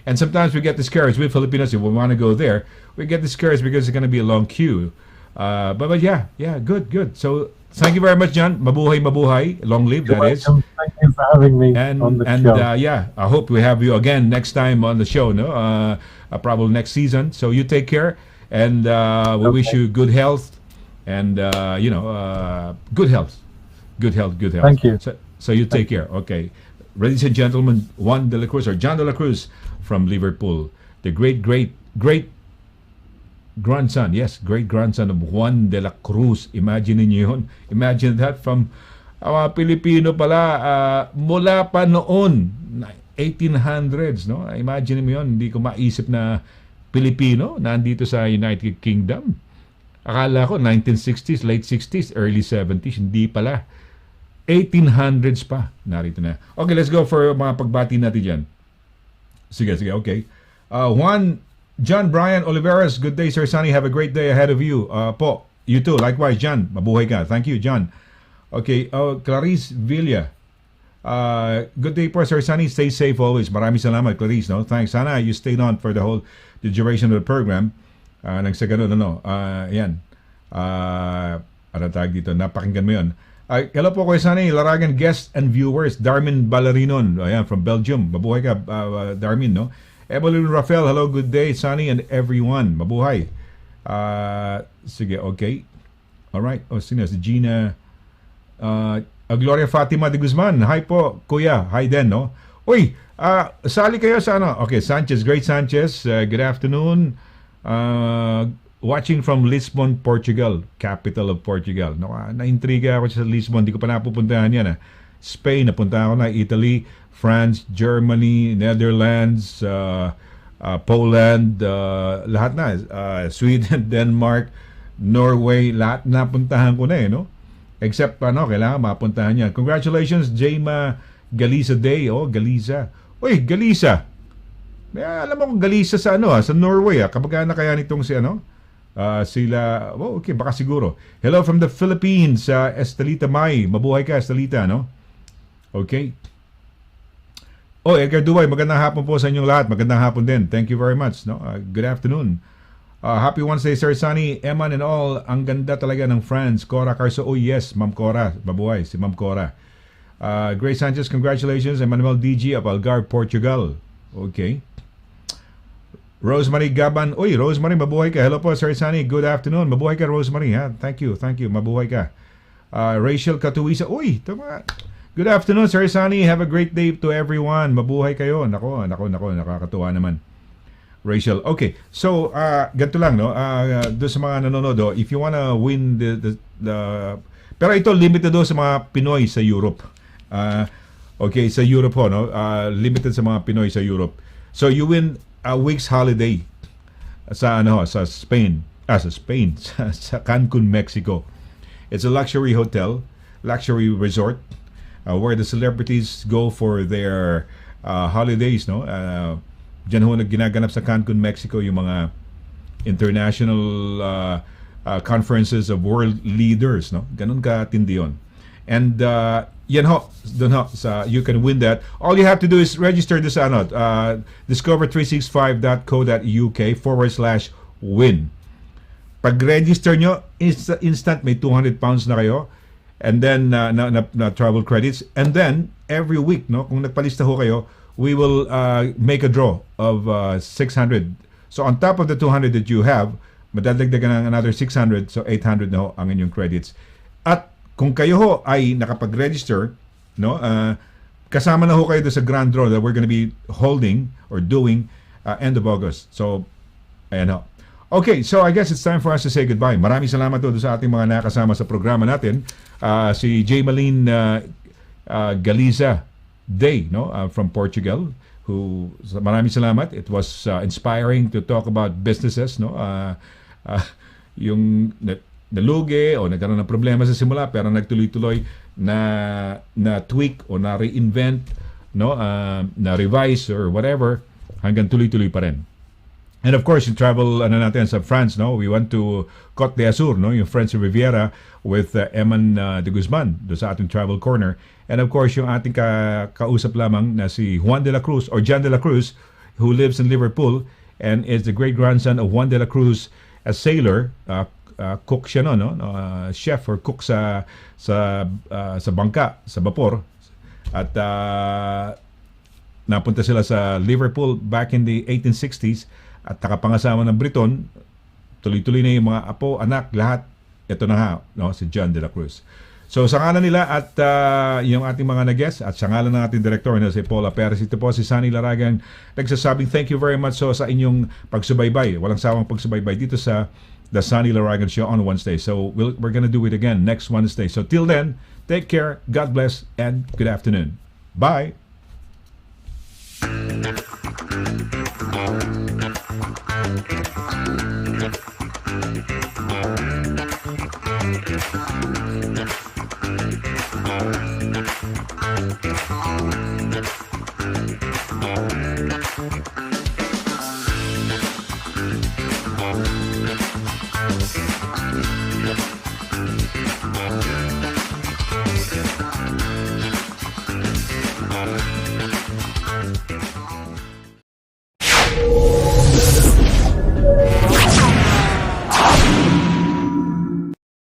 And sometimes we get discouraged. We Filipinos, if we want to go there, we get discouraged because it's going to be a long queue. But yeah, good. So thank you very much, John. Mabuhay, long live. You're that is. welcome. Thank you for having me on the show. I hope we have you again next time on the show. No, probably next season. So you take care, and we wish you good health, and good health. Thank you. So you take care. Okay, ladies and gentlemen, Juan de la Cruz or John de la Cruz from Liverpool, the great grandson, great grandson of Juan de la Cruz. Imagine niyo yun. Imagine that from Pilipino pala, mula pa noon, 1800s, no? Imagine mo yun, hindi ko maisip na Pilipino nandito sa United Kingdom. Akala ko 1960s, late 60s, early 70s, hindi pala. 1800s pa, narito na. Okay, let's go for mga pagbati natin dyan. Sige, okay. John Brian Oliveras, good day, Sir Sonny. Have a great day ahead of you. You too. Likewise, John. Mabuhay ka. Thank you, John. Okay, Clarice Villa. Good day po, Sir Sonny. Stay safe always. Maraming salamat, Clarice. No? Thanks. Sana you stayed on for the duration of the program. Nang sa ganun, yan. Ano tag dito? Napakinggan mo yun. Hello po, Kuya Sonny Laragan, guests and viewers. Darmin Ballerinon, ayan, from Belgium. Mabuhay ka, Darmin, no? Evelyn Rafael, hello, good day, Sonny and everyone. Mabuhay. Sige, okay. Alright. Sino? Si Gina. Gloria Fatima de Guzman. Hi po, Kuya. Hi din, no? Uy, sali kayo sa ano? Okay, Great Sanchez. Good afternoon. Watching from Lisbon, Portugal, capital of Portugal. Na-intriga ako sa Lisbon, hindi ko pa napupuntahan yan. Spain, napunta ako na. Italy, France, Germany, Netherlands, Poland, lahat na. Sweden, Denmark, Norway, lahat napuntahan ko na no? Except, kailangan mapuntahan yan. Congratulations, Jema Galisa Day. Galisa. Uy, Galisa. Alam mo kung Galisa sa sa Norway. Kapag na kaya nitong sila, okay, baka siguro. Hello from the Philippines, Estelita May. Mabuhay ka, Estelita, no? Okay. Edgar Duway, magandang hapon po sa inyong lahat. Magandang hapon din. Thank you very much, no? Good afternoon. Happy Wednesday, Sir Sonny, Eman and all. Ang ganda talaga ng France. Cora Carso, yes, Ma'am Cora. Mabuhay, si Ma'am Cora. Grace Sanchez, congratulations. Emmanuel DG of Algarve, Portugal. Okay. Rosemary Gaban. Rosemary, mabuhay ka. Hello po, Sir Sonny. Good afternoon. Mabuhay ka, Rosemary. Ha? Thank you. Mabuhay ka. Rachel Katuisa. Good afternoon, Sir Sonny. Have a great day to everyone. Mabuhay kayo. Nako, nakakatuwa naman. Rachel. Okay. So, ganito lang, no? Doon sa mga nanonood, if you wanna win the pero ito limited do sa mga Pinoy sa Europe. Okay, sa Europe ho, no? Limited sa mga Pinoy sa Europe. So, you win a week's holiday sa sa Spain. Sa Cancun, Mexico. It's a luxury hotel, luxury resort, where the celebrities go for their holidays, no? Diyan ho ginaganap sa Cancun, Mexico yung mga international conferences of world leaders, no? Ganun katindi yun. And yan ho, dun ho, you can win that. All you have to do is register this discover365.co.uk/win. Pag-register nyo, instant may 200 pounds na kayo. And then na travel credits, and then every week, no, kung nagpalista ho kayo, we will make a draw of 600. So on top of the 200 that you have, madadagdagan ng another 600, so 800 na ho ang inyong credits. At kung kayo ho ay nakapag-register, no, kasama na ho kayo sa grand draw that we're going to be holding or doing end of August. So ayan ho. Okay, so I guess it's time for us to say goodbye. Maraming salamat doon sa ating mga nakasama sa programa natin. Si J. Malin Galiza Day, no, from Portugal, who maraming salamat. It was inspiring to talk about businesses, no. Yung nalugi o nagkaroon ng problema sa simula pero nagtuloy-tuloy na tweak o na reinvent, no, na revise or whatever hanggang tuloy-tuloy pa rin. And of course, yung travel natin sa France, no? We went to Côte d'Azur, no? Yung French Riviera with Eman de Guzman do sa ating travel corner. And of course, yung ating kausap lamang na si Juan de la Cruz or John de la Cruz, who lives in Liverpool and is the great grandson of Juan de la Cruz, a sailor, cook siya, no? Chef or cook sa bangka, sa vapor. At napunta sila sa Liverpool back in the 1860s. At nakapangasama ng Briton, tuloy-tuloy na yung mga apo, anak, lahat. Ito na nga, no, si John de la Cruz. So sa ngalan nila at yung ating mga nag-guest at sa ngalan ng ating director na si Paula Perez, ito po si Sonny Laragan nagsasabing thank you very much sa inyong pagsubaybay. Walang sawang pagsubaybay dito sa The Sonny Laragan Show on Wednesday. So we're gonna do it again next Wednesday. So till then, take care, God bless, and good afternoon. Bye! Thank you.